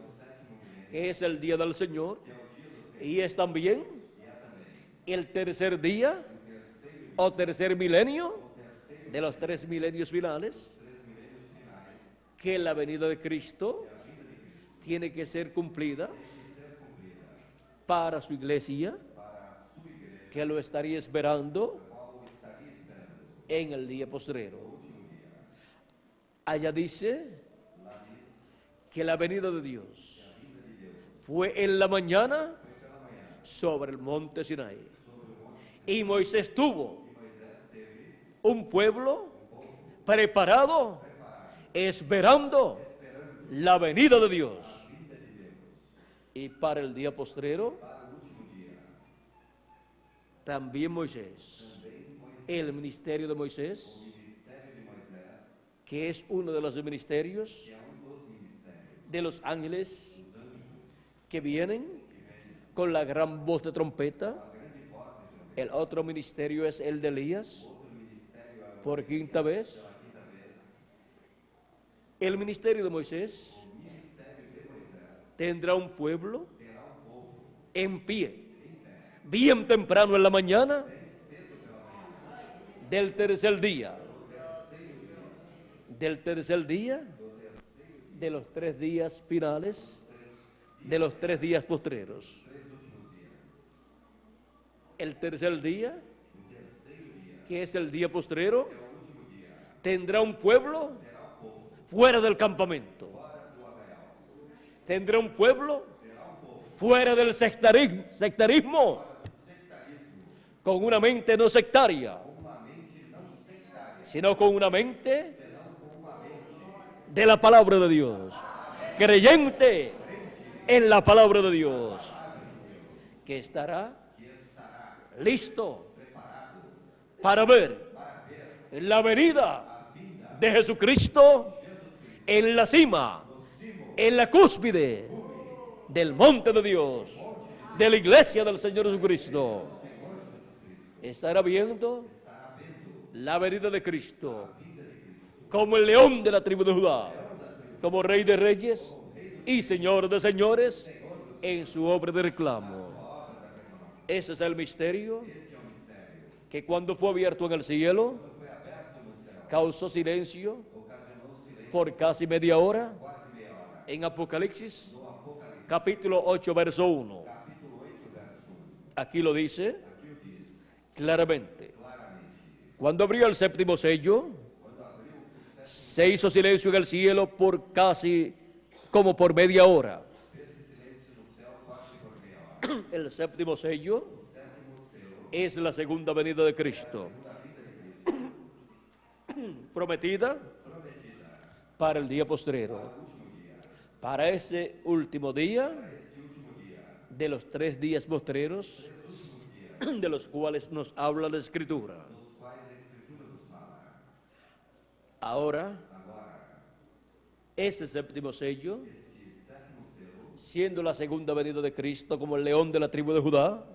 que es el día del Señor, y es también el tercer día o tercer milenio de los 3 milenios finales, que la venida de Cristo tiene que ser cumplida para su iglesia, que lo estaría esperando en el día postrero. Allá dice que la venida de Dios fue en la mañana sobre el monte Sinaí, y Moisés tuvo un pueblo preparado, esperando la venida de Dios. Y para el día postrero, también Moisés, el ministerio de Moisés, que es uno de los ministerios de los ángeles que vienen con la gran voz de trompeta. El otro ministerio es el de Elías, por quinta vez. El ministerio de Moisés tendrá un pueblo en pie, bien temprano en la mañana del tercer día, de los 3 días finales, de los 3 días postreros. El tercer día, que es el día postrero, tendrá un pueblo fuera del campamento. Tendrá un pueblo fuera del sectarismo, con una mente no sectaria, sino con una mente de la palabra de Dios, creyente en la palabra de Dios, que estará listo para ver la venida de Jesucristo en la cima, en la cúspide del monte de Dios, de la iglesia del Señor Jesucristo. Estará viendo la venida de Cristo como el león de la tribu de Judá, como rey de reyes y señor de señores en su obra de reclamo. Ese es el misterio que cuando fue abierto en el cielo causó silencio por casi media hora en Apocalipsis capítulo 8 verso 1. Aquí lo dice claramente. Cuando abrió el séptimo sello, se hizo silencio en el cielo por casi como por media hora. El séptimo sello es la segunda venida de Cristo, prometida para el día postrero, para ese último día de los 3 días postreros de los cuales nos habla la Escritura. Ahora, ese séptimo sello, siendo la segunda venida de Cristo como el león de la tribu de Judá,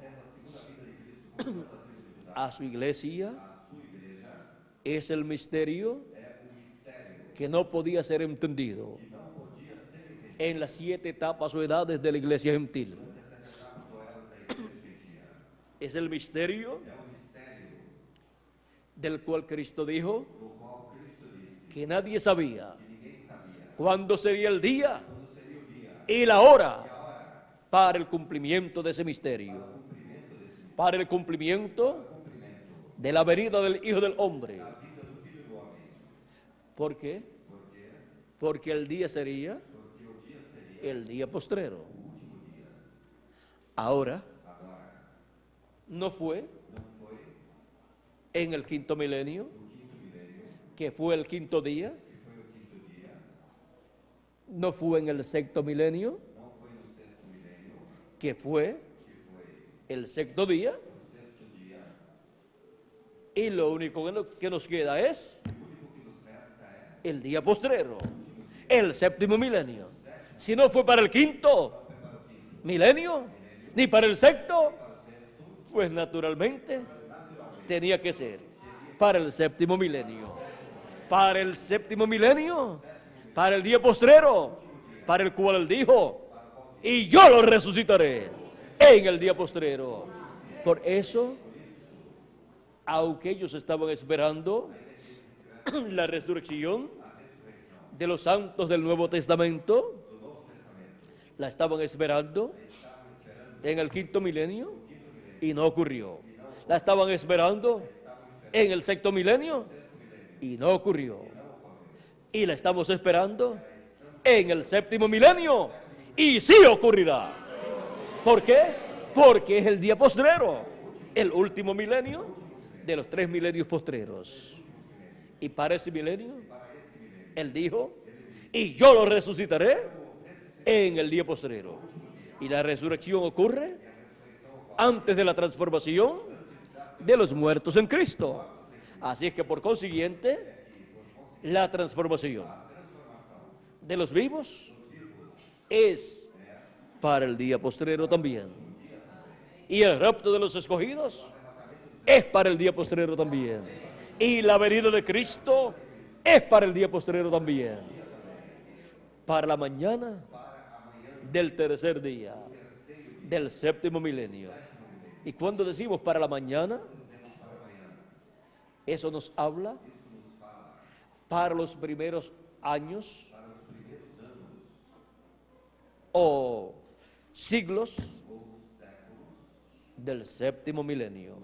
a su iglesia, es el misterio que no podía ser entendido en las 7 etapas o edades de la iglesia gentil. Es el misterio del cual Cristo dijo que nadie sabía cuándo sería el día y la hora para el cumplimiento de ese misterio, para el cumplimiento de la venida del Hijo del Hombre. ¿Por qué? Porque el día sería el día postrero. Ahora, no fue en el quinto milenio, que fue el quinto día, no fue en el sexto milenio, que fue el sexto día, y lo único que nos queda es el día postrero, el séptimo milenio. Si no fue para el quinto milenio, ni para el sexto, pues naturalmente tenía que ser para el séptimo milenio. Para el séptimo milenio, para el día postrero, para el cual él dijo, y yo lo resucitaré en el día postrero. Por eso, aunque ellos estaban esperando la resurrección de los santos del Nuevo Testamento, la estaban esperando en el quinto milenio y no ocurrió. La estaban esperando en el sexto milenio y no ocurrió. Y la estamos esperando en el séptimo milenio y sí ocurrirá. ¿Por qué? Porque es el día postrero, el último milenio de los 3 milenios postreros. Y para ese milenio, él dijo, y yo lo resucitaré en el día postrero. Y la resurrección ocurre antes de la transformación de los muertos en Cristo. Así es que por consiguiente, la transformación de los vivos es para el día postrero también. Y el rapto de los escogidos es para el día postrero también. Y la venida de Cristo es para el día postrero también. Para la mañana del tercer día del séptimo milenio. Y cuando decimos para la mañana, eso nos habla para los primeros años o siglos del séptimo milenio.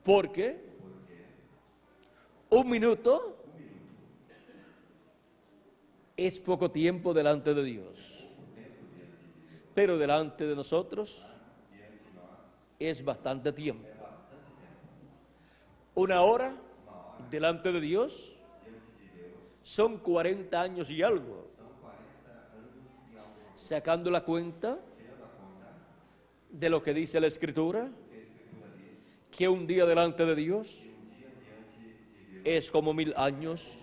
Porque un minuto es poco tiempo delante de Dios, pero delante de nosotros es bastante tiempo. Una hora delante de Dios son 40 años y algo. Sacando la cuenta, de lo que dice la Escritura, que un día delante de Dios es como 1000 años,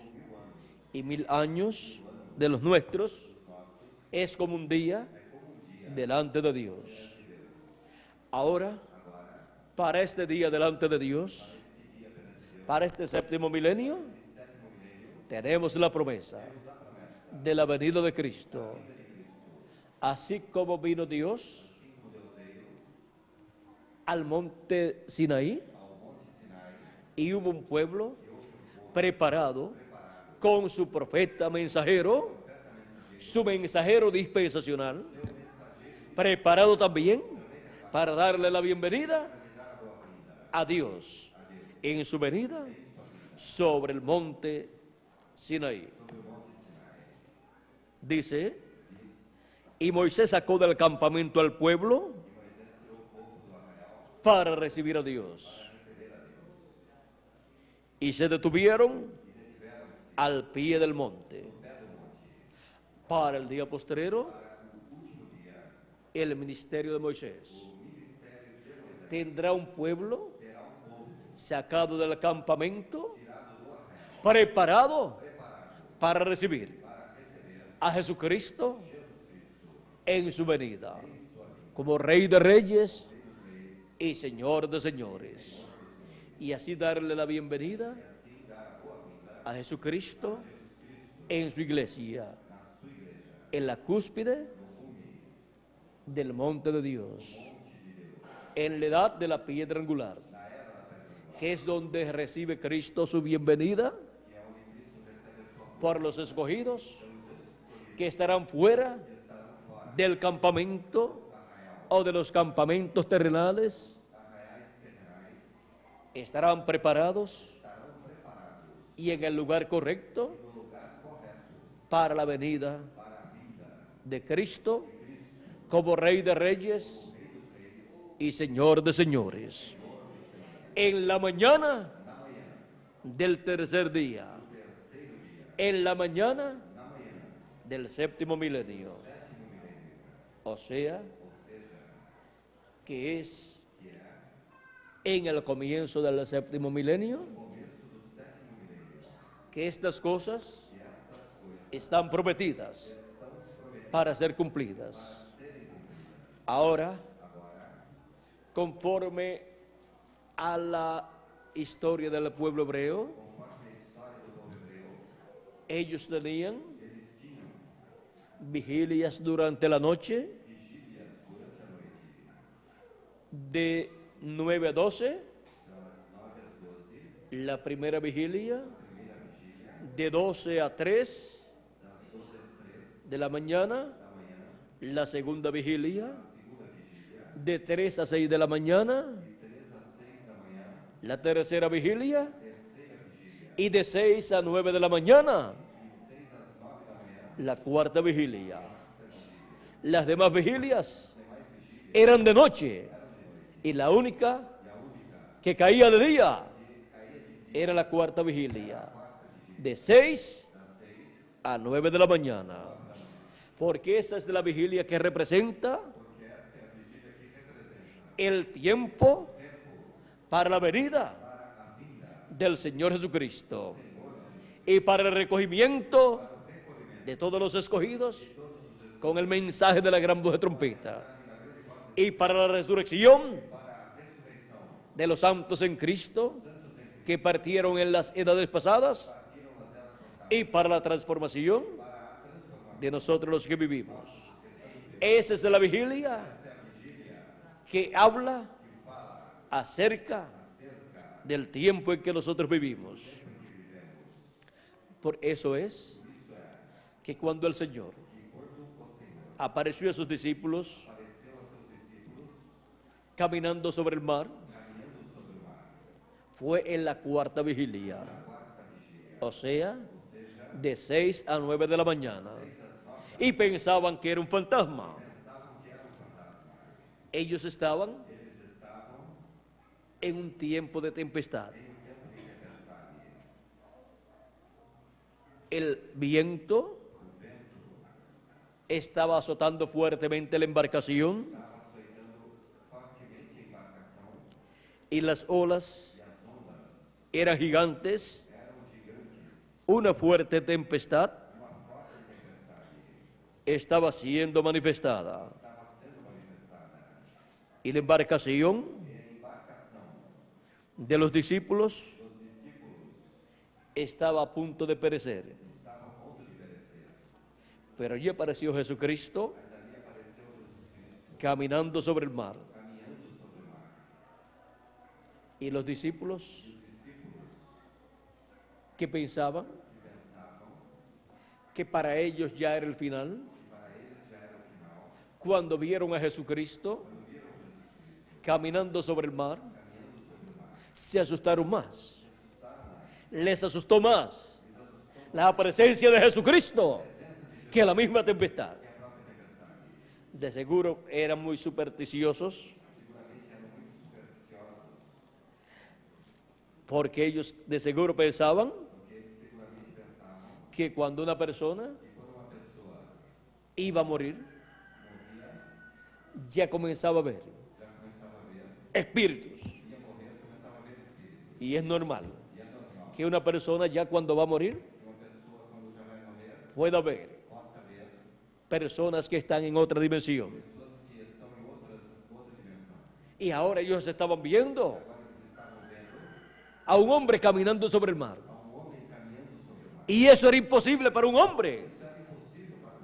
y 1000 años de los nuestros es como un día delante de Dios. Ahora, para este día delante de Dios, para este séptimo milenio, tenemos la promesa de la venida de Cristo. Así como vino Dios al monte Sinaí y hubo un pueblo preparado con su profeta mensajero, su mensajero dispensacional, preparado también para darle la bienvenida a Dios en su venida sobre el monte Sinaí. Dice, y Moisés sacó del campamento al pueblo para recibir a Dios. Y se detuvieron al pie del monte. Para el día postrero, el ministerio de Moisés tendrá un pueblo sacado del campamento, preparado para recibir a Jesucristo en su venida, como Rey de Reyes y Señor de Señores, y así darle la bienvenida a Jesucristo en su iglesia, en la cúspide del monte de Dios, en la edad de la piedra angular, que es donde recibe Cristo su bienvenida por los escogidos que estarán fuera del campamento o de los campamentos terrenales. Estarán preparados y en el lugar correcto para la venida de Cristo como Rey de Reyes y Señor de Señores. En la mañana del tercer día, en la mañana del séptimo milenio, o sea, que es en el comienzo del séptimo milenio, que estas cosas están prometidas para ser cumplidas. Ahora, conforme a la historia del pueblo hebreo, ellos tenían vigilias durante la noche de 9 a 12, la primera vigilia, de 12 a 3 de la mañana, la segunda vigilia, de 3 a 6 de la mañana, la tercera vigilia, y de 6 a 9 de la mañana, la cuarta vigilia. Las demás vigilias eran de noche, y la única que caía de día era la cuarta vigilia, de 6 a 9 de la mañana, porque esa es la vigilia que representa el tiempo para la venida del Señor Jesucristo y para el recogimiento de todos los escogidos con el mensaje de la gran voz de trompeta, y para la resurrección de los santos en Cristo que partieron en las edades pasadas, y para la transformación de nosotros los que vivimos. Esa es la vigilia que habla acerca del tiempo en que nosotros vivimos. Por eso es que cuando el Señor apareció a sus discípulos caminando sobre el mar, fue en la cuarta vigilia, o sea, de 6 a 9 de la mañana, y pensaban que era un fantasma. Ellos estaban en un tiempo de tempestad. El viento estaba azotando fuertemente la embarcación y las olas eran gigantes, una fuerte tempestad estaba siendo manifestada. Y la embarcación de los discípulos estaba a punto de perecer. Pero allí apareció Jesucristo caminando sobre el mar. Y los discípulos, ¿qué pensaban? Que para ellos ya era el final. Cuando vieron a Jesucristo caminando sobre el mar, se asustaron más. Les asustó más la presencia de Jesucristo que la misma tempestad. De seguro eran muy supersticiosos, porque ellos de seguro pensaban que cuando una persona iba a morir, ya comenzaba a ver espíritus. Y es normal que una persona ya cuando va a morir pueda ver personas que están en otra dimensión. Y ahora ellos estaban viendo a un hombre caminando sobre el mar. Y eso era imposible para un hombre.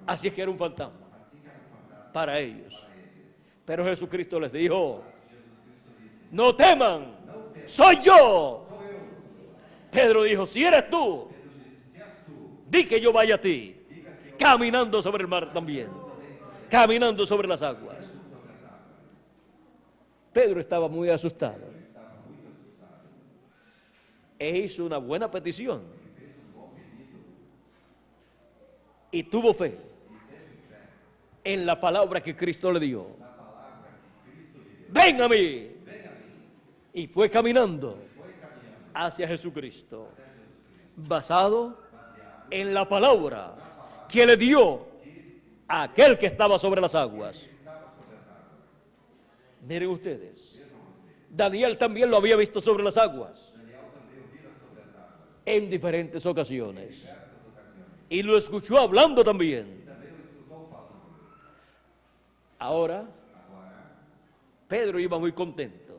Así es que era un fantasma para ellos. Pero Jesucristo les dijo: no teman, soy yo. Pedro dijo: si eres tú, di que yo vaya a ti. Caminando sobre el mar también, caminando sobre las aguas. Pedro estaba muy asustado e hizo una buena petición y tuvo fe en la palabra que Cristo le dio. Ven a mí. Y fue caminando hacia Jesucristo, basado en la palabra que le dio a aquel que estaba sobre las aguas. Miren ustedes, Daniel también lo había visto sobre las aguas en diferentes ocasiones y lo escuchó hablando también. Ahora Pedro iba muy contento,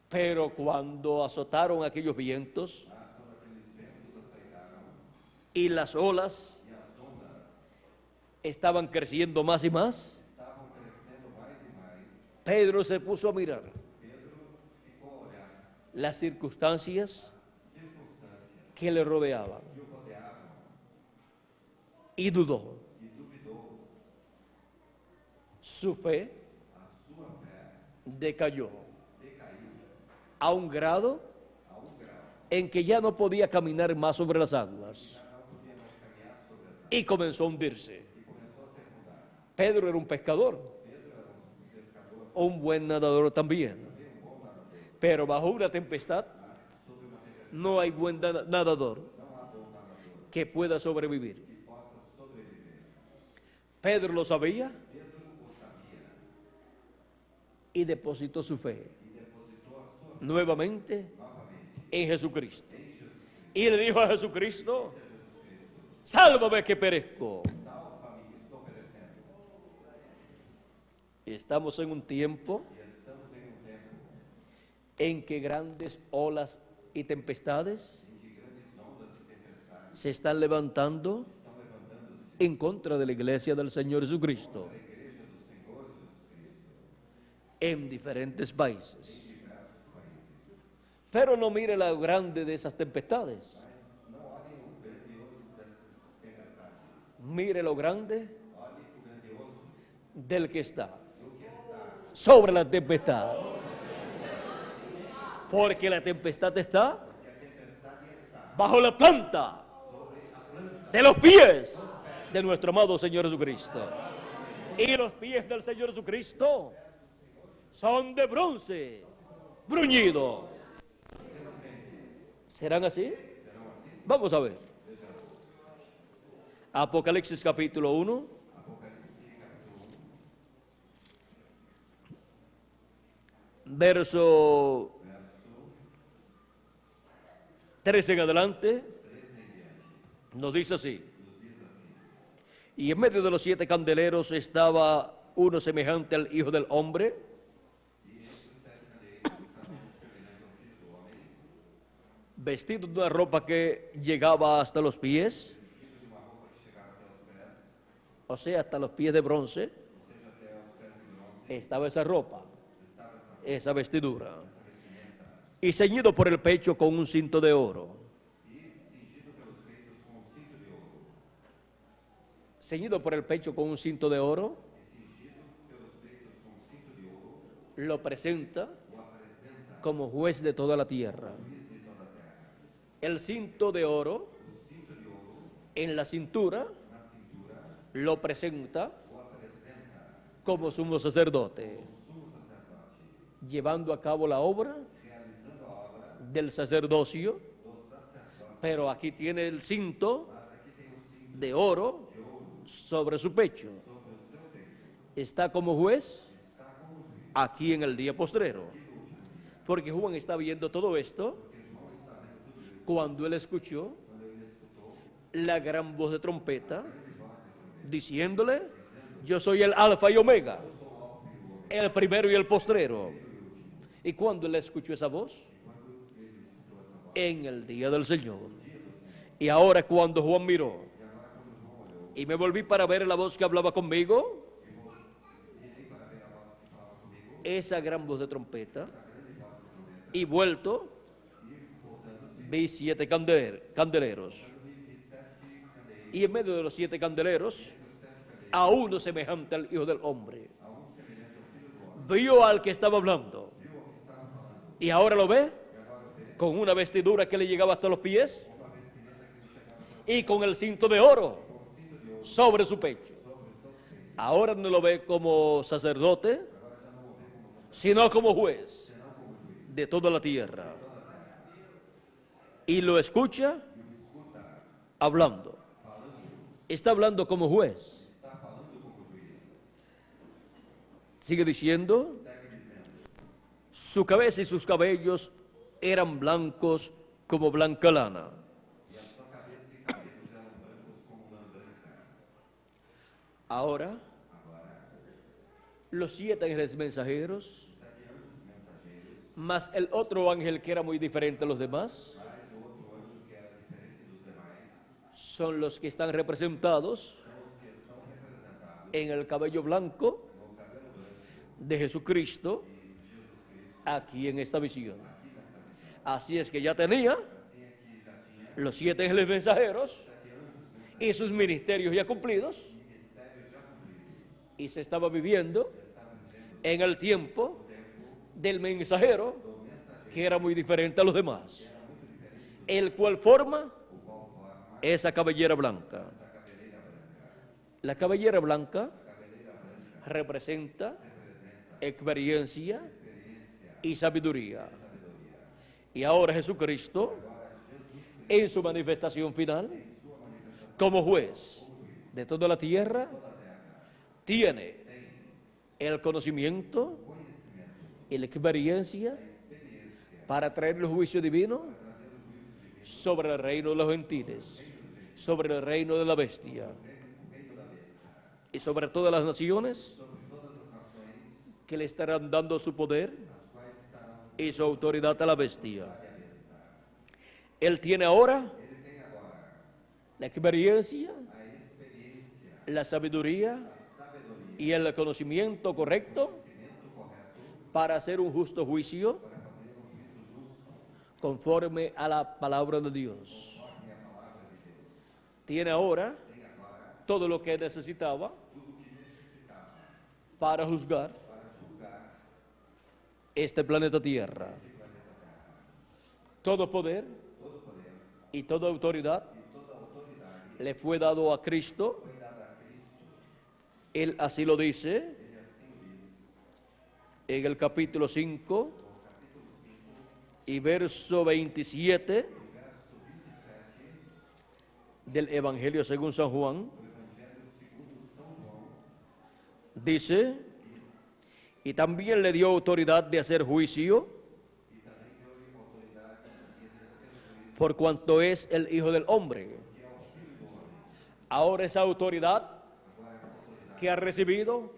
pero cuando azotaron aquellos vientos y las olas estaban creciendo más y más, Pedro se puso a mirar las circunstancias que le rodeaban y dudó. Su fe decayó a un grado en que ya no podía caminar más sobre las aguas y comenzó a hundirse. Pedro era un pescador, un buen nadador también, pero bajo una tempestad no hay buen nadador que pueda sobrevivir. Pedro lo sabía y depositó su fe nuevamente en Jesucristo. Y le dijo a Jesucristo: sálvame que perezco. Estamos en un tiempo en que grandes olas y tempestades se están levantando en contra de la iglesia del Señor Jesucristo en diferentes países. Pero no mire lo grande de esas tempestades. Mire lo grande del que está sobre la tempestad. Porque la tempestad está bajo la planta de los pies de nuestro amado Señor Jesucristo. Y los pies del Señor Jesucristo son de bronce bruñido. ¿Serán así? Vamos a ver. Apocalipsis capítulo 1. verso 13 en adelante, nos dice así: y en medio de los 7 candeleros estaba uno semejante al Hijo del Hombre, vestido de una ropa que llegaba hasta los pies, o sea, hasta los pies de bronce, estaba esa ropa, esa vestidura, y ceñido por el pecho con un cinto de oro. Ceñido por el pecho con un cinto de oro, lo presenta como juez de toda la tierra. El cinto de oro en la cintura lo presenta como sumo sacerdote, llevando a cabo la obra del sacerdocio, pero aquí tiene el cinto de oro sobre su pecho. Está como juez aquí en el día postrero, porque Juan está viendo todo esto cuando él escuchó la gran voz de trompeta diciéndole: yo soy el alfa y omega, el primero y el postrero. Y cuando él escuchó esa voz, en el día del Señor. Y ahora cuando Juan miró y me volví para ver la voz que hablaba conmigo, esa gran voz de trompeta, y vuelto, vi 7 candeleros, y en medio de los 7 candeleros, a uno semejante al Hijo del Hombre. Vio al que estaba hablando, y ahora lo ve con una vestidura que le llegaba hasta los pies, y con el cinto de oro sobre su pecho. Ahora no lo ve como sacerdote, sino como juez de toda la tierra. Y lo escucha hablando. Está hablando como juez. Sigue diciendo: su cabeza y sus cabellos eran blancos como blanca lana. Ahora, los 7 ángeles mensajeros, más el otro ángel que era muy diferente a los demás, son los que están representados en el cabello blanco de Jesucristo aquí en esta visión. Así es que ya tenía los 7 ángeles mensajeros y sus ministerios ya cumplidos, y se estaba viviendo en el tiempo del mensajero que era muy diferente a los demás, el cual forma esa cabellera blanca. La cabellera blanca representa experiencia y sabiduría. Y ahora Jesucristo, en su manifestación final, como juez de toda la tierra, tiene el conocimiento y la experiencia para traer el juicio divino sobre el reino de los gentiles, sobre el reino de la bestia y sobre todas las naciones que le estarán dando su poder y su autoridad a la bestia. Él tiene ahora la experiencia, la sabiduría y el conocimiento correcto para hacer un justo juicio conforme a la palabra de Dios. Tiene ahora todo lo que necesitaba para juzgar este planeta Tierra. Todo poder y toda autoridad le fue dado a Cristo. Él así lo dice en el capítulo 5 y verso 27 del Evangelio según San Juan. Dice: Y también le dio autoridad de hacer juicio, por cuanto es el Hijo del Hombre. Ahora esa autoridad que ha recibido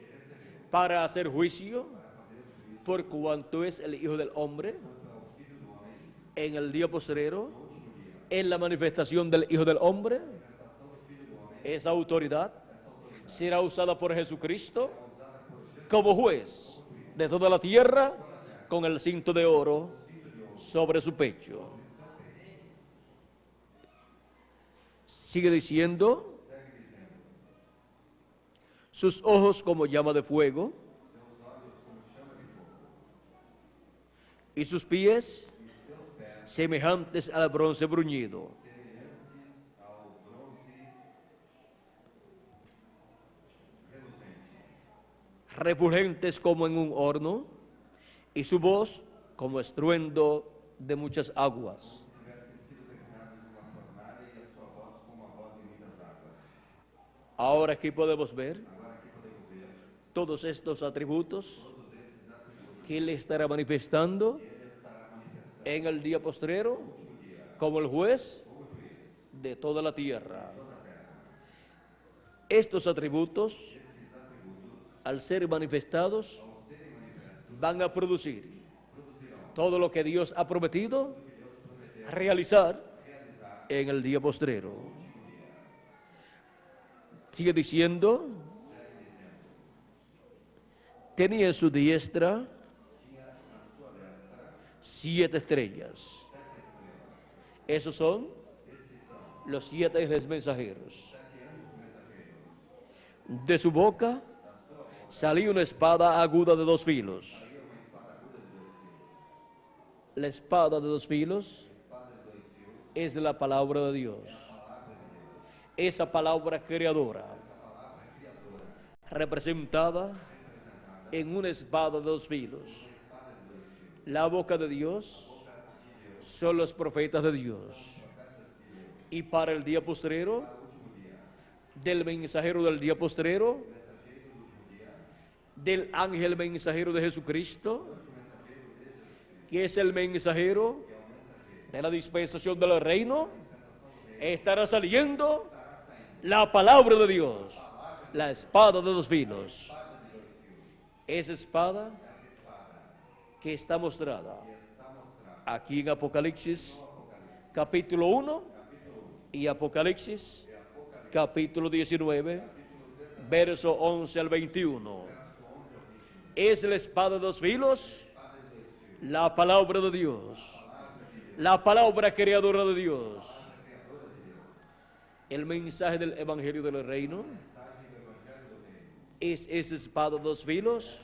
para hacer juicio, por cuanto es el Hijo del Hombre, en el día postrero, en la manifestación del Hijo del Hombre, esa autoridad será usada por Jesucristo como juez de toda la tierra, con el cinto de oro sobre su pecho. Sigue diciendo, sus ojos como llama de fuego, y sus pies semejantes al bronce bruñido. Refulgentes como en un horno, y su voz como estruendo de muchas aguas. Ahora aquí podemos ver todos estos atributos que Él estará manifestando en el día postrero como el juez de toda la tierra. Estos atributos, al ser manifestados, van a producir todo lo que Dios ha prometido realizar en el día postrero. Sigue diciendo, tenía en su diestra 7 estrellas. Esos son los 7 ángeles mensajeros. De su boca salía una espada aguda de 2 filos. La espada de 2 filos es la palabra de Dios. Esa palabra creadora, representada en una espada de 2 filos. La boca de Dios son los profetas de Dios. Y para el día postrero, del mensajero del día postrero, del ángel mensajero de Jesucristo, que es el mensajero de la dispensación del reino, estará saliendo la palabra de Dios, la espada de 2 filos. Esa espada que está mostrada aquí en Apocalipsis capítulo 1 y Apocalipsis capítulo 19, verso 11 al 21. Es la espada de 2 filos, la palabra de Dios, la palabra creadora de Dios. El mensaje del Evangelio del Reino es esa espada de 2 filos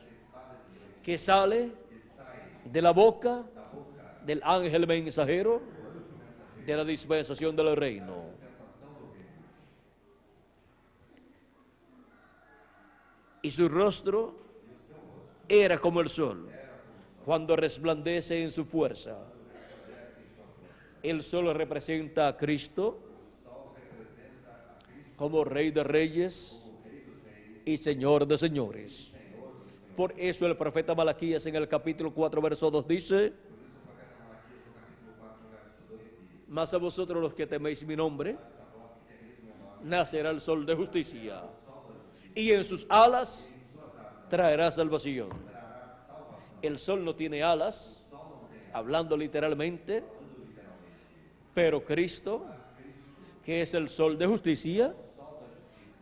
que sale de la boca del ángel mensajero de la dispensación del reino. Y su rostro era como el sol cuando resplandece en su fuerza. El sol representa a Cristo como Rey de Reyes y Señor de Señores. Por eso el profeta Malaquías en el capítulo 4, verso 2 dice, mas a vosotros los que teméis mi nombre, nacerá el sol de justicia, y en sus alas traerá salvación. El sol no tiene alas, hablando literalmente, pero Cristo, que es el sol de justicia,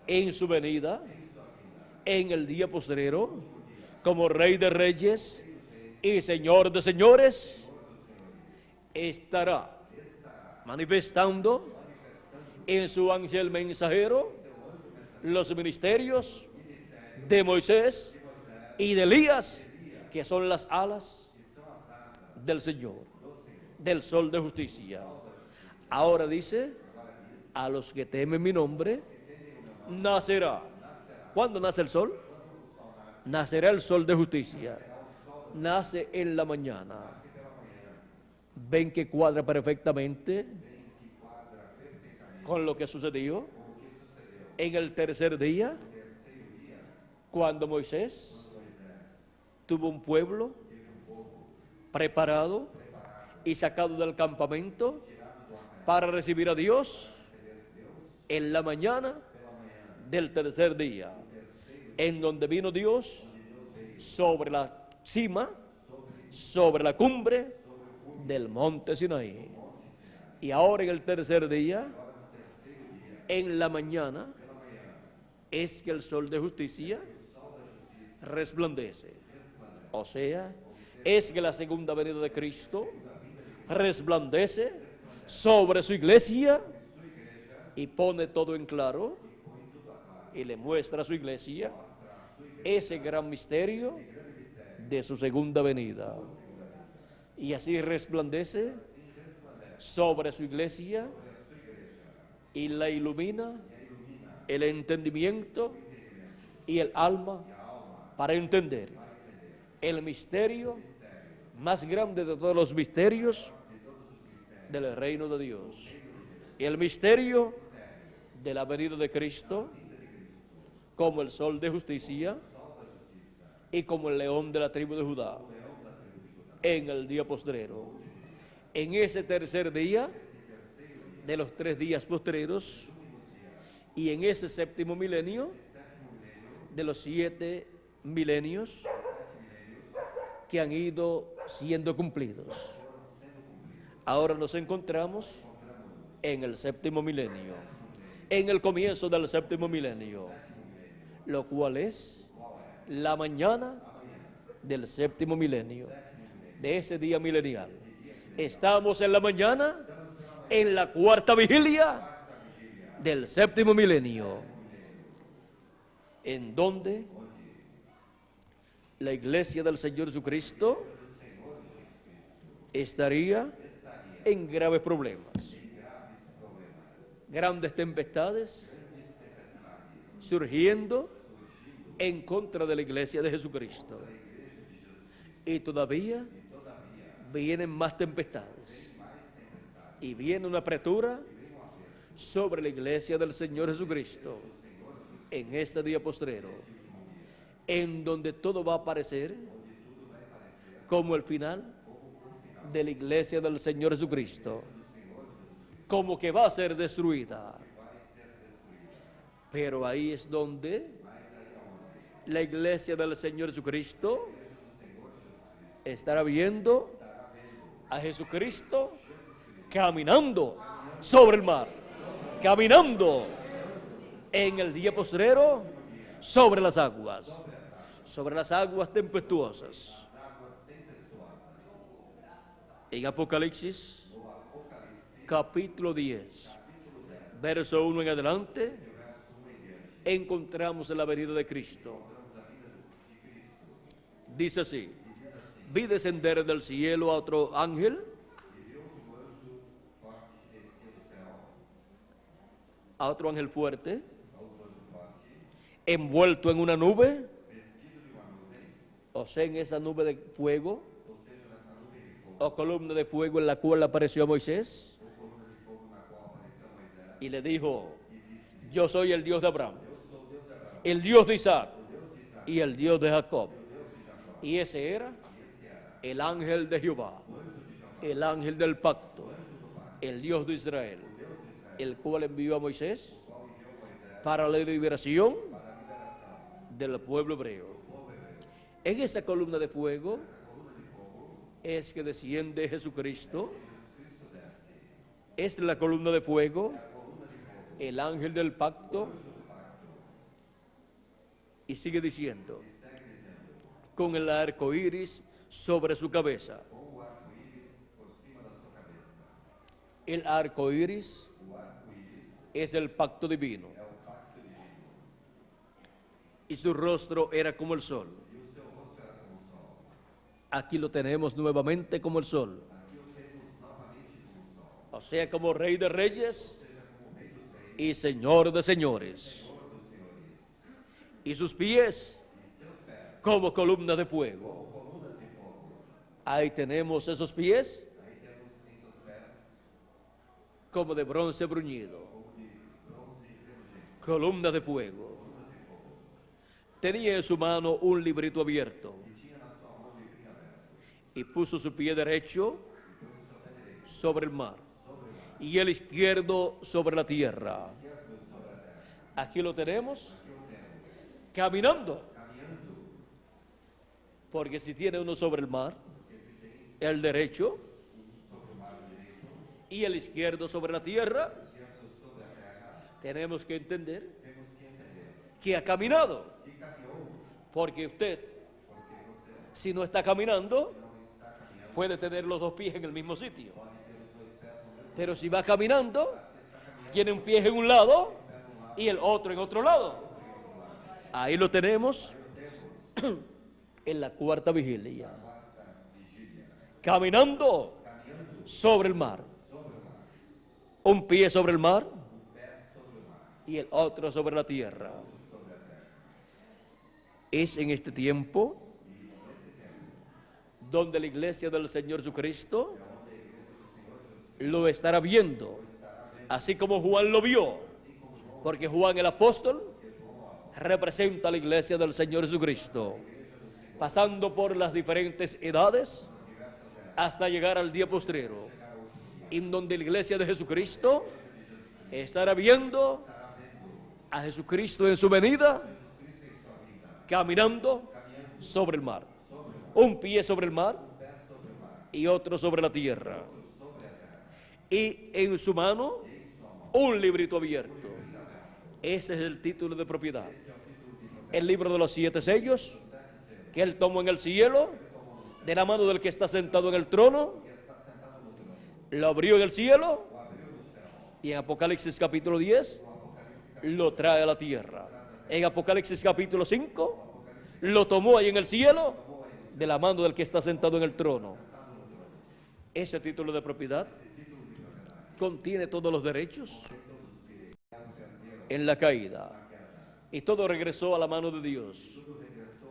en su venida, en el día postrero, como Rey de Reyes y Señor de Señores, estará manifestando en su ángel mensajero los ministerios de Moisés y de Elías, que son las alas del Señor, del sol de justicia. Ahora dice, a los que temen mi nombre, nacerá. ¿Cuándo nace el sol? Nacerá el sol de justicia. Nace en la mañana. Ven que cuadra perfectamente con lo que sucedió en el tercer día, cuando Moisés tuvo un pueblo preparado y sacado del campamento para recibir a Dios en la mañana del tercer día, en donde vino Dios sobre la cima, sobre la cumbre del monte Sinaí. Y ahora en el tercer día, en la mañana, es que el sol de justicia resplandece. O sea, es que la segunda venida de Cristo resplandece sobre su iglesia y pone todo en claro y le muestra a su iglesia ese gran misterio de su segunda venida. Y así resplandece sobre su iglesia y la ilumina el entendimiento y el alma para entender el misterio más grande de todos los misterios del reino de Dios, el misterio de la venida de Cristo como el sol de justicia y como el león de la tribu de Judá en el día postrero. En ese tercer día de los 3 días postreros y en ese séptimo milenio de los 7 milenios que han ido siendo cumplidos. Ahora nos encontramos en el séptimo milenio, en el comienzo del séptimo milenio, lo cual es la mañana del séptimo milenio, de ese día milenial. Estamos en la mañana, en la cuarta vigilia del séptimo milenio, en donde la iglesia del Señor Jesucristo estaría en graves problemas, grandes tempestades surgiendo en contra de la iglesia de Jesucristo. Y todavía vienen más tempestades y viene una apretura sobre la iglesia del Señor Jesucristo en este día postrero, en donde todo va a aparecer como el final de la iglesia del Señor Jesucristo, como que va a ser destruida. Pero ahí es donde la iglesia del Señor Jesucristo estará viendo a Jesucristo caminando sobre el mar, caminando en el día postrero sobre las aguas tempestuosas. En Apocalipsis, capítulo 10, verso 1 en adelante, encontramos la venida de Cristo. Dice así: vi descender del cielo a otro ángel, fuerte, envuelto en una nube, o sea, en esa nube de fuego, o columna de fuego en la cual apareció Moisés, y le dijo: yo soy el Dios de Abraham, el Dios de Isaac y el Dios de Jacob. Y ese era el ángel de Jehová, el ángel del pacto, el Dios de Israel, el cual envió a Moisés para la liberación del pueblo hebreo. En esa columna de fuego es que desciende Jesucristo. Es la columna de fuego, el ángel del pacto, y sigue diciendo, con el arco iris sobre su cabeza. El arco iris es el pacto divino, y su rostro era como el sol. Aquí lo tenemos nuevamente como el sol, o sea, como Rey de Reyes y Señor de Señores, y sus pies como columna de fuego. Ahí tenemos esos pies como de bronce bruñido, columna de fuego. Tenía en su mano un librito abierto, y puso su pie derecho sobre el mar y el izquierdo sobre la tierra. Aquí lo tenemos caminando, porque si tiene uno sobre el mar, el derecho y el izquierdo sobre la tierra, tenemos que entender que ha caminado, porque usted, si no está caminando, puede tener los dos pies en el mismo sitio, pero si va caminando, tiene un pie en un lado y el otro en otro lado. Ahí lo tenemos en la cuarta vigilia, caminando sobre el mar, un pie sobre el mar y el otro sobre la tierra. Es en este tiempo donde la iglesia del Señor Jesucristo lo estará viendo, así como Juan lo vio, porque Juan el apóstol representa a la iglesia del Señor Jesucristo, pasando por las diferentes edades hasta llegar al día postrero, en donde la iglesia de Jesucristo estará viendo a Jesucristo en su venida, caminando sobre el mar, un pie sobre el mar y otro sobre la tierra, y en su mano un librito abierto. Ese es el título de propiedad, el libro de los 7 sellos que él tomó en el cielo de la mano del que está sentado en el trono, lo abrió en el cielo y en Apocalipsis capítulo 10 lo trae a la tierra. En Apocalipsis capítulo 5 lo tomó ahí en el cielo de la mano del que está sentado en el trono. Ese título de propiedad contiene todos los derechos en la caída, y todo regresó a la mano de Dios,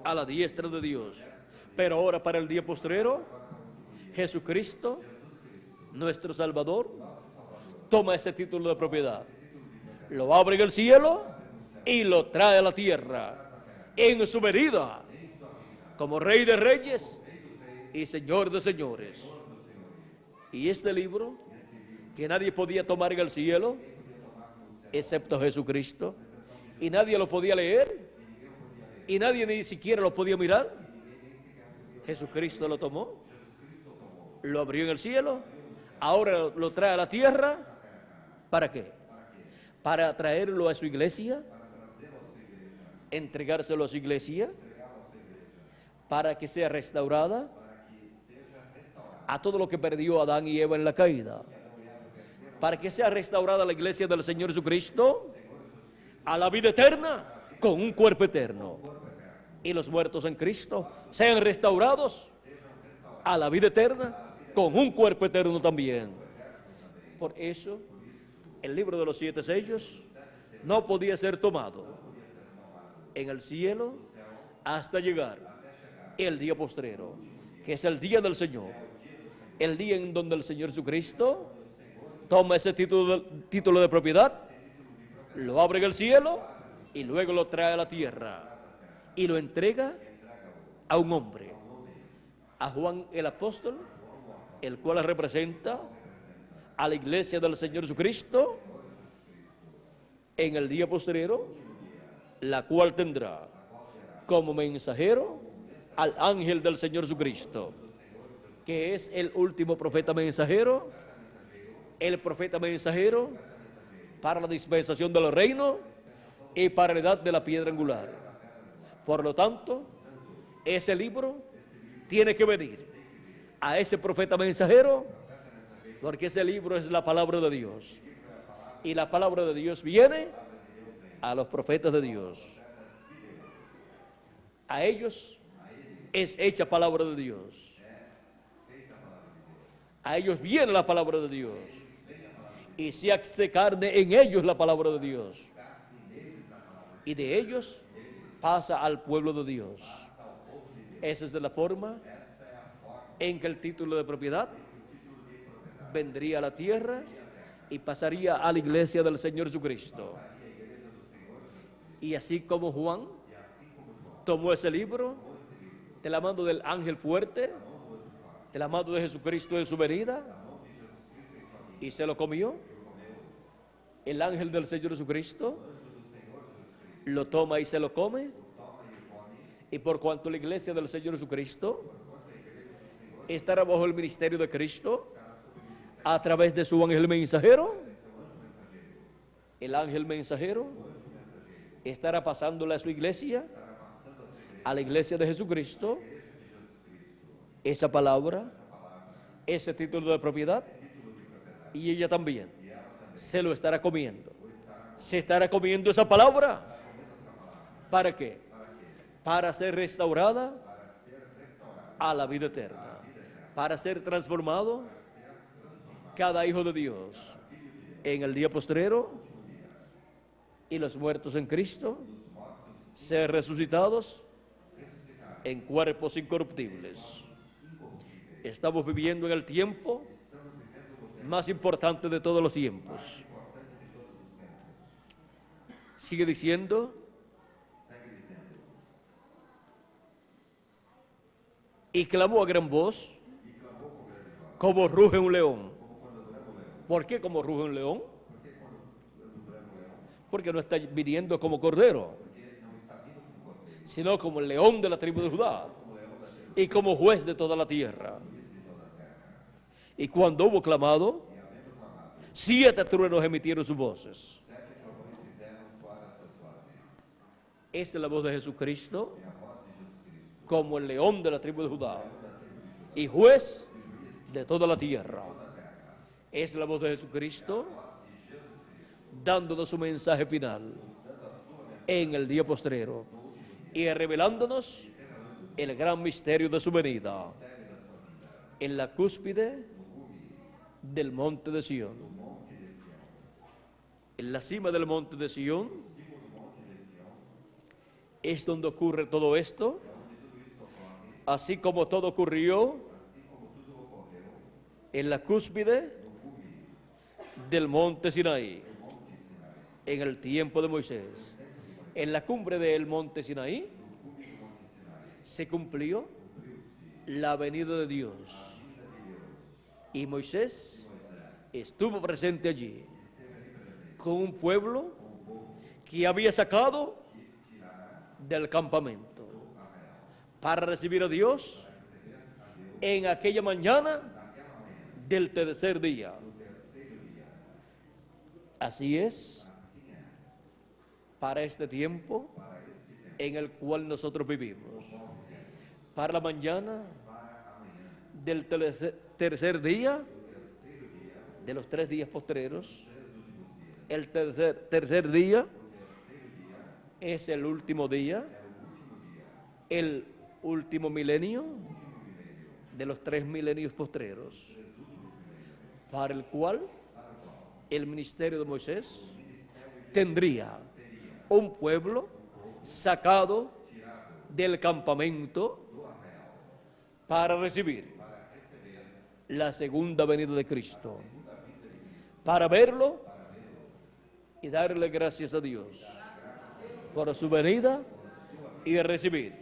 a la diestra de Dios. Pero ahora, para el día postrero, Jesucristo, nuestro Salvador, toma ese título de propiedad, lo abre en el cielo y lo trae a la tierra en su medida, como Rey de Reyes y Señor de Señores. Y este libro, que nadie podía tomar en el cielo excepto Jesucristo, y nadie lo podía leer, y nadie ni siquiera lo podía mirar, Jesucristo lo tomó, lo abrió en el cielo, ahora lo trae a la tierra. ¿Para qué? Para traerlo a su iglesia, entregárselo a su iglesia, para que sea restaurada a todo lo que perdió Adán y Eva en la caída, para que sea restaurada la iglesia del Señor Jesucristo a la vida eterna con un cuerpo eterno, y los muertos en Cristo sean restaurados a la vida eterna con un cuerpo eterno también. Por eso el libro de los 7 sellos no podía ser tomado en el cielo hasta llegar el día postrero, que es el día del Señor, el día en donde el Señor Jesucristo toma ese título de propiedad, lo abre en el cielo y luego lo trae a la tierra y lo entrega a un hombre, a Juan el apóstol, el cual representa a la iglesia del Señor Jesucristo en el día postrero, la cual tendrá como mensajero al ángel del Señor Jesucristo, que es el último profeta mensajero, el profeta mensajero para la dispensación de los reinos y para la edad de la piedra angular. Por lo tanto, ese libro tiene que venir a ese profeta mensajero, porque ese libro es la palabra de Dios, y la palabra de Dios viene a los profetas de Dios. A ellos es hecha palabra de Dios, a ellos viene la palabra de Dios, y se hace carne en ellos la palabra de Dios, y de ellos pasa al pueblo de Dios. Esa es de la forma en que el título de propiedad vendría a la tierra y pasaría a la iglesia del Señor Jesucristo. Y así como Juan tomó ese libro de la mano del ángel fuerte, de la mano de Jesucristo en su venida y se lo comió. El ángel del Señor Jesucristo lo toma y se lo come. Y por cuanto la iglesia del Señor Jesucristo estará bajo el ministerio de Cristo a través de su ángel mensajero, el ángel mensajero estará pasándole a su iglesia, a la iglesia de Jesucristo, esa palabra, ese título de propiedad, y ella también se lo estará comiendo. Se estará comiendo esa palabra. ¿Para qué? Para ser restaurada a la vida eterna, para ser transformado cada hijo de Dios en el día postrero, y los muertos en Cristo ser resucitados en cuerpos incorruptibles. Estamos viviendo en el tiempo más importante de todos los tiempos. Sigue diciendo: y clamó a gran voz, como ruge un león. ¿Por qué como ruge un león? Porque no está viniendo como cordero, sino como el león de la tribu de Judá y como juez de toda la tierra. Y cuando hubo clamado, 7 truenos emitieron sus voces. Esa es la voz de Jesucristo como el león de la tribu de Judá y juez de toda la tierra. Es la voz de Jesucristo dándonos su mensaje final en el día postrero y revelándonos el gran misterio de su venida en la cúspide del monte de Sión. En la cima del monte de Sión es donde ocurre todo esto, así como todo ocurrió en la cúspide del monte Sinaí en el tiempo de Moisés. En la cumbre del monte Sinaí se cumplió la venida de Dios y Moisés estuvo presente allí con un pueblo que había sacado del campamento para recibir a Dios en aquella mañana del tercer día. Así es para este tiempo en el cual nosotros vivimos. Para la mañana del tercer día de los 3 días postreros, el tercer día es el último día, el último milenio de los 3 milenios postreros, para el cual el ministerio de Moisés tendría un pueblo sacado del campamento para recibir la segunda venida de Cristo, para verlo y darle gracias a Dios por su venida y recibir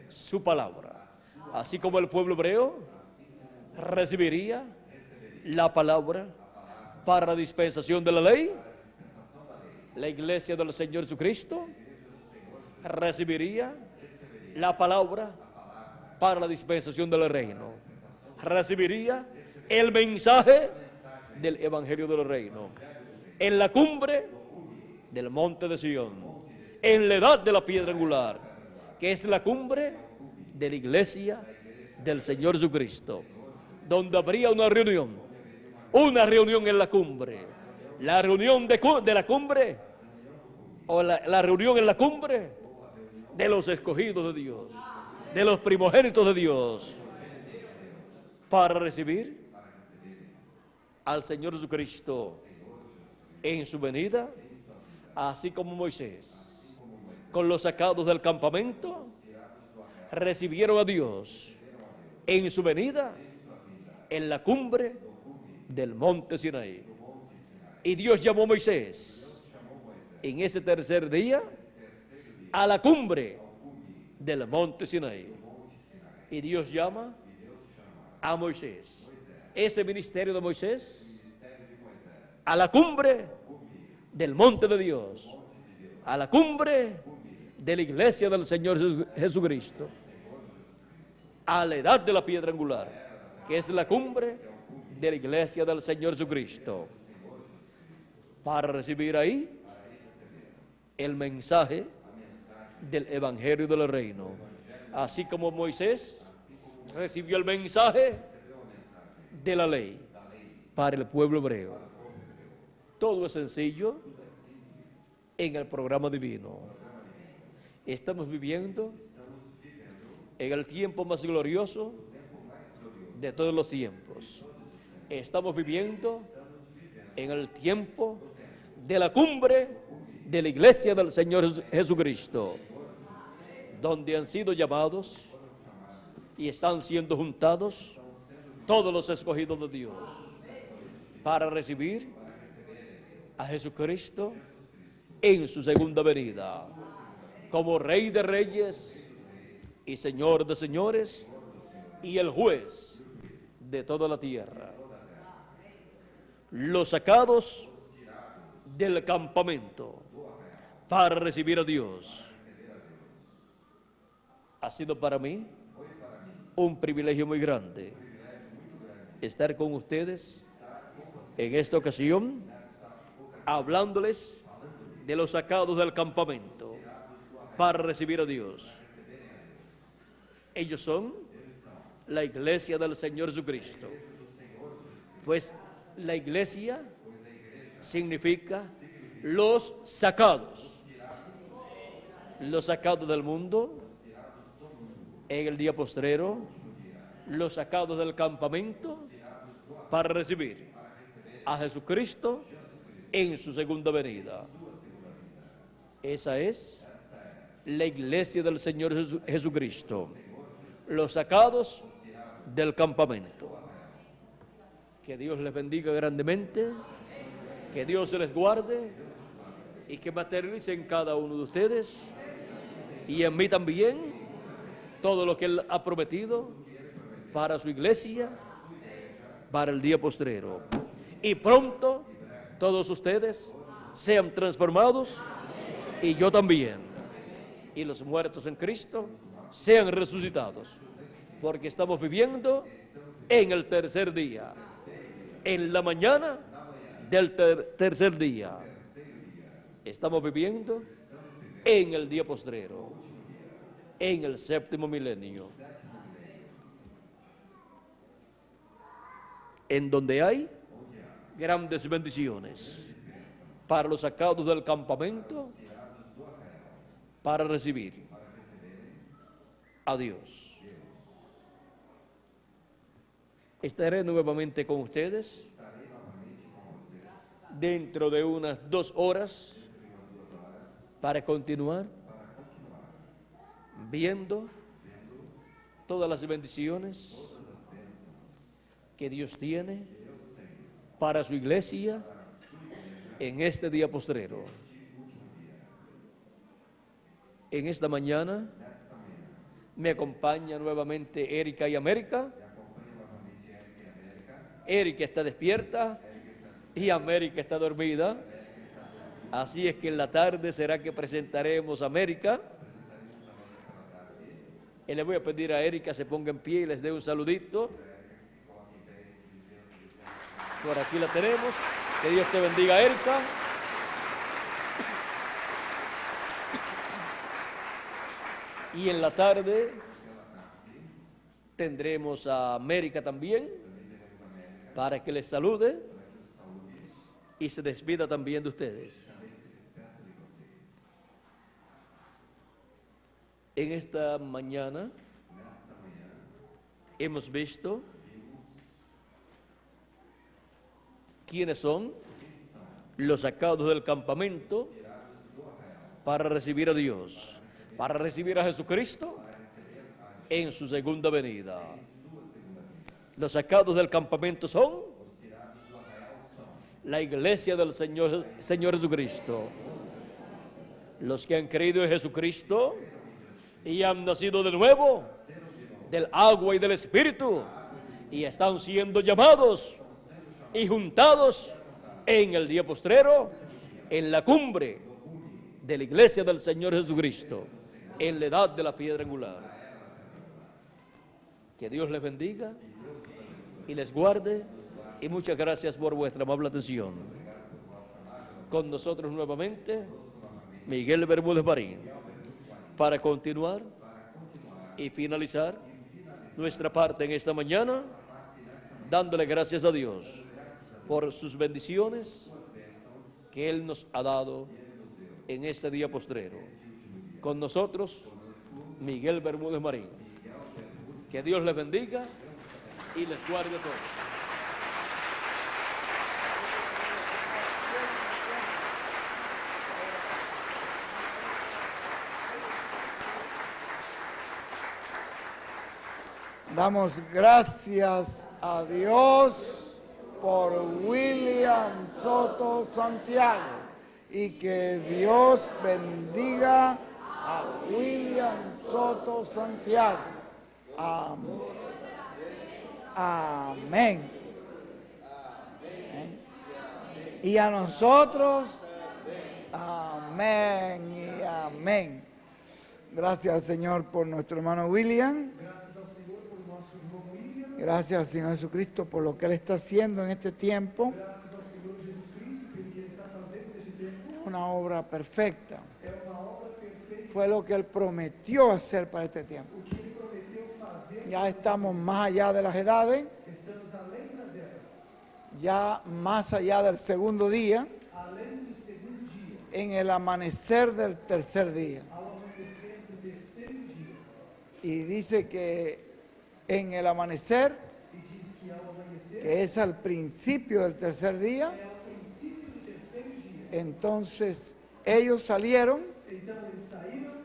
su palabra. Así como el pueblo hebreo recibiría la palabra para la dispensación de la ley, la iglesia del Señor Jesucristo recibiría la palabra para la dispensación del reino, recibiría el mensaje del evangelio del reino en la cumbre del monte de Sión, en la edad de la piedra angular, que es la cumbre de la iglesia del Señor Jesucristo, donde habría una reunión en la cumbre, la reunión de la cumbre, o la reunión en la cumbre de los escogidos de Dios, de los primogénitos de Dios, para recibir al Señor Jesucristo en su venida, así como Moisés, con los sacados del campamento, recibieron a Dios en su venida en la cumbre del monte Sinaí. Y Dios llamó a Moisés en ese tercer día a la cumbre del monte Sinaí. Y Dios llama a Moisés. Ese ministerio de Moisés a la cumbre del monte de Dios, a la cumbre de la iglesia del Señor Jesucristo, a la edad de la piedra angular, que es la cumbre de la iglesia del Señor Jesucristo, para recibir ahí el mensaje del evangelio del reino. Así como Moisés recibió el mensaje de la ley para el pueblo hebreo. Todo es sencillo en el programa divino. Estamos viviendo en el tiempo más glorioso de todos los tiempos. Estamos viviendo en el tiempo de la cumbre de la iglesia del Señor Jesucristo, donde han sido llamados y están siendo juntados todos los escogidos de Dios para recibir a Jesucristo en su segunda venida, como Rey de Reyes y Señor de Señores y el juez de toda la tierra. Los sacados del campamento para recibir a Dios. Ha sido para mí un privilegio muy grande estar con ustedes en esta ocasión, hablándoles de los sacados del campamento para recibir a Dios. Ellos son la iglesia del Señor Jesucristo. Pues la iglesia significa los sacados del mundo en el día postrero, los sacados del campamento para recibir a Jesucristo en su segunda venida. Esa es la iglesia del Señor Jesucristo, los sacados del campamento. Que Dios les bendiga grandemente, que Dios se les guarde y que materialice en cada uno de ustedes y en mí también todo lo que Él ha prometido para su iglesia, para el día postrero. Y pronto todos ustedes sean transformados y yo también. Y los muertos en Cristo sean resucitados, porque estamos viviendo en el tercer día, en la mañana del tercer día. Estamos viviendo en el día postrero, en el séptimo milenio, en donde hay grandes bendiciones para los sacados del campamento para recibir a Dios. Estaré nuevamente con ustedes dentro de unas 2 horas para continuar viendo todas las bendiciones que Dios tiene para su iglesia en este día postrero. En esta mañana me acompaña nuevamente Erika y América. Erika está despierta y América está dormida. Así es que en la tarde será que presentaremos a América. Y le voy a pedir a Erika se ponga en pie y les dé un saludito. Por aquí la tenemos. Que Dios te bendiga, Erika. Y en la tarde tendremos a América también para que les salude y se despida también de ustedes. En esta mañana hemos visto quiénes son los sacados del campamento para recibir a Dios, para recibir a Jesucristo en su segunda venida. Los sacados del campamento son la iglesia del Señor Jesucristo. Los que han creído en Jesucristo y han nacido de nuevo del agua y del Espíritu y están siendo llamados y juntados en el día postrero, en la cumbre de la iglesia del Señor Jesucristo, en la edad de la piedra angular. Que Dios les bendiga y les guarde, y muchas gracias por vuestra amable atención. Con nosotros nuevamente, Miguel Bermúdez Marín, para continuar y finalizar nuestra parte en esta mañana, dándole gracias a Dios por sus bendiciones que Él nos ha dado en este día postrero. Con nosotros, Miguel Bermúdez Marín. Que Dios les bendiga y les guarde a todos. Damos gracias a Dios por William Soto Santiago y que Dios bendiga a William Soto Santiago. Amén. Amén. Y a nosotros, amén y amén. Gracias al Señor por nuestro hermano William. Gracias al Señor Jesucristo por lo que Él está haciendo en este tiempo. Una obra perfecta. Fue lo que Él prometió hacer para este tiempo. Ya estamos más allá de las edades, ya más allá del segundo día, en el amanecer del tercer día. Y dice que en el amanecer, que es al principio del tercer día, entonces ellos salieron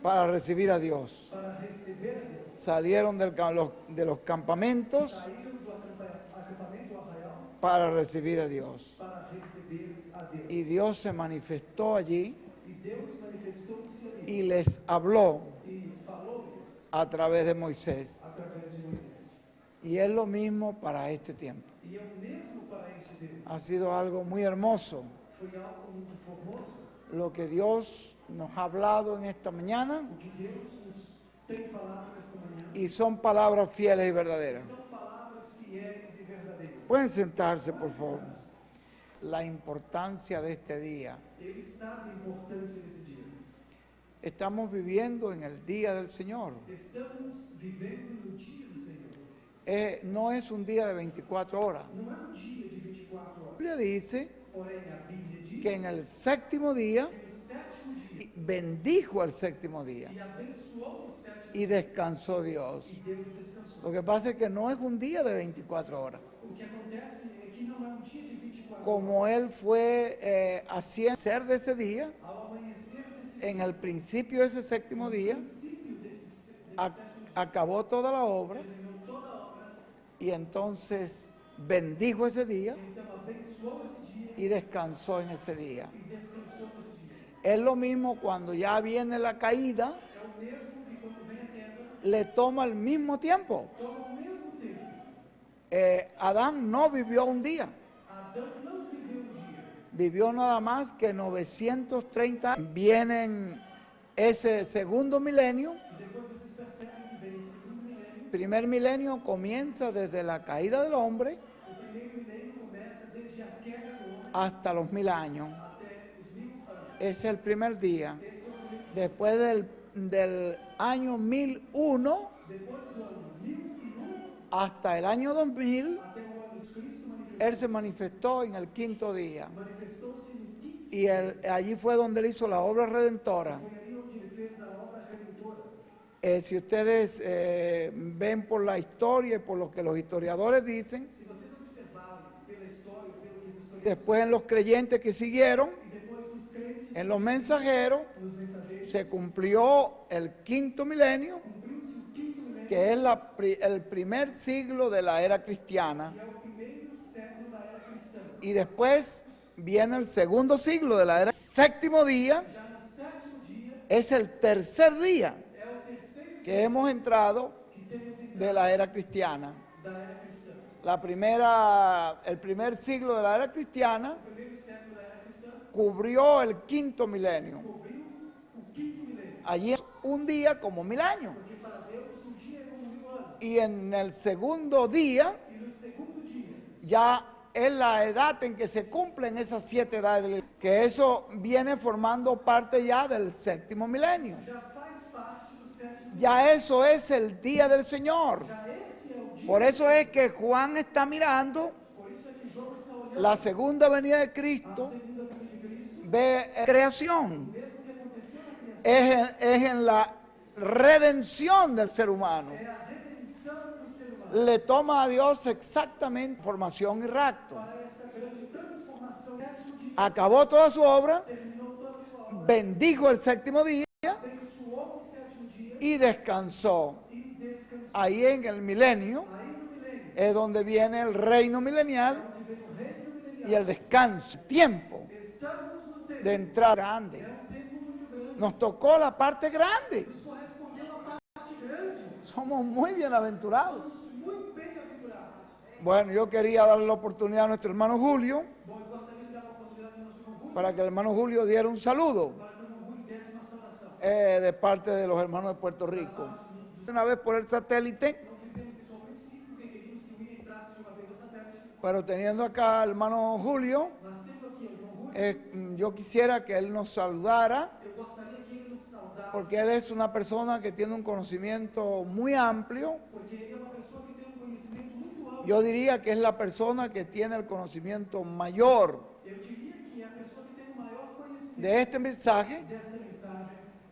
para recibir a Dios. Salieron de los campamentos para recibir a Dios. Y Dios se manifestó allí y les habló a través de Moisés. Y es lo mismo para este tiempo. Ha sido algo muy hermoso lo que Dios nos ha hablado en esta mañana, y son palabras fieles y verdaderas. Pueden sentarse, por favor. La importancia de este día. Estamos viviendo en el día del Señor. No es un día de 24 horas. La Biblia dice que en el séptimo día bendijo al séptimo día y descansó Dios. Lo que pasa es que no es un día de 24 horas. Como Él fue haciendo ser de ese día, en el principio de ese séptimo día, acabó toda la obra y entonces bendijo ese día y descansó en ese día. Es lo mismo cuando ya viene la caída, le toma el mismo tiempo. Adán no vivió un día. Vivió nada más que 930 años. Vienen ese segundo milenio. El primer milenio comienza desde la caída del hombre hasta los 1000 años. Es el primer día. Después del año 1001 hasta el año 2000, Él se manifestó en el quinto día. Y allí fue donde Él hizo la obra redentora. Si ustedes ven por la historia y por lo que los historiadores dicen, después en los creyentes que siguieron, en los mensajeros, se cumplió el quinto milenio, que es el primer siglo de la era cristiana. Y después viene el segundo siglo de la era. Séptimo día es el tercer día que hemos entrado de la era cristiana. el primer siglo de la era cristiana, cubrió el quinto milenio. Allí es un día como 1000 años. Y en el segundo día, ya es la edad en que se cumplen esas 7 edades, que eso viene formando parte ya del séptimo milenio. Ya eso es el día del Señor. Por eso es que Juan está mirando la segunda venida de Cristo, ve creación, es en la redención del ser humano. Le toma a Dios exactamente formación y rapto. Acabó toda su obra, bendijo el séptimo día y descansó. Ahí en el milenio es donde viene el reino milenial y el descanso, tiempo de entrar grande. Nos tocó la parte grande. Somos muy bienaventurados. Bueno, yo quería darle la oportunidad a nuestro hermano Julio para que el hermano Julio diera un saludo de parte de los hermanos de Puerto Rico. Una vez por el satélite, pero teniendo acá al hermano Julio, yo quisiera que él nos saludara, porque él es una persona que tiene un conocimiento muy amplio. Yo diría que es la persona que tiene el conocimiento mayor de este mensaje.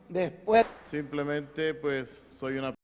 Después, Simplemente pues soy una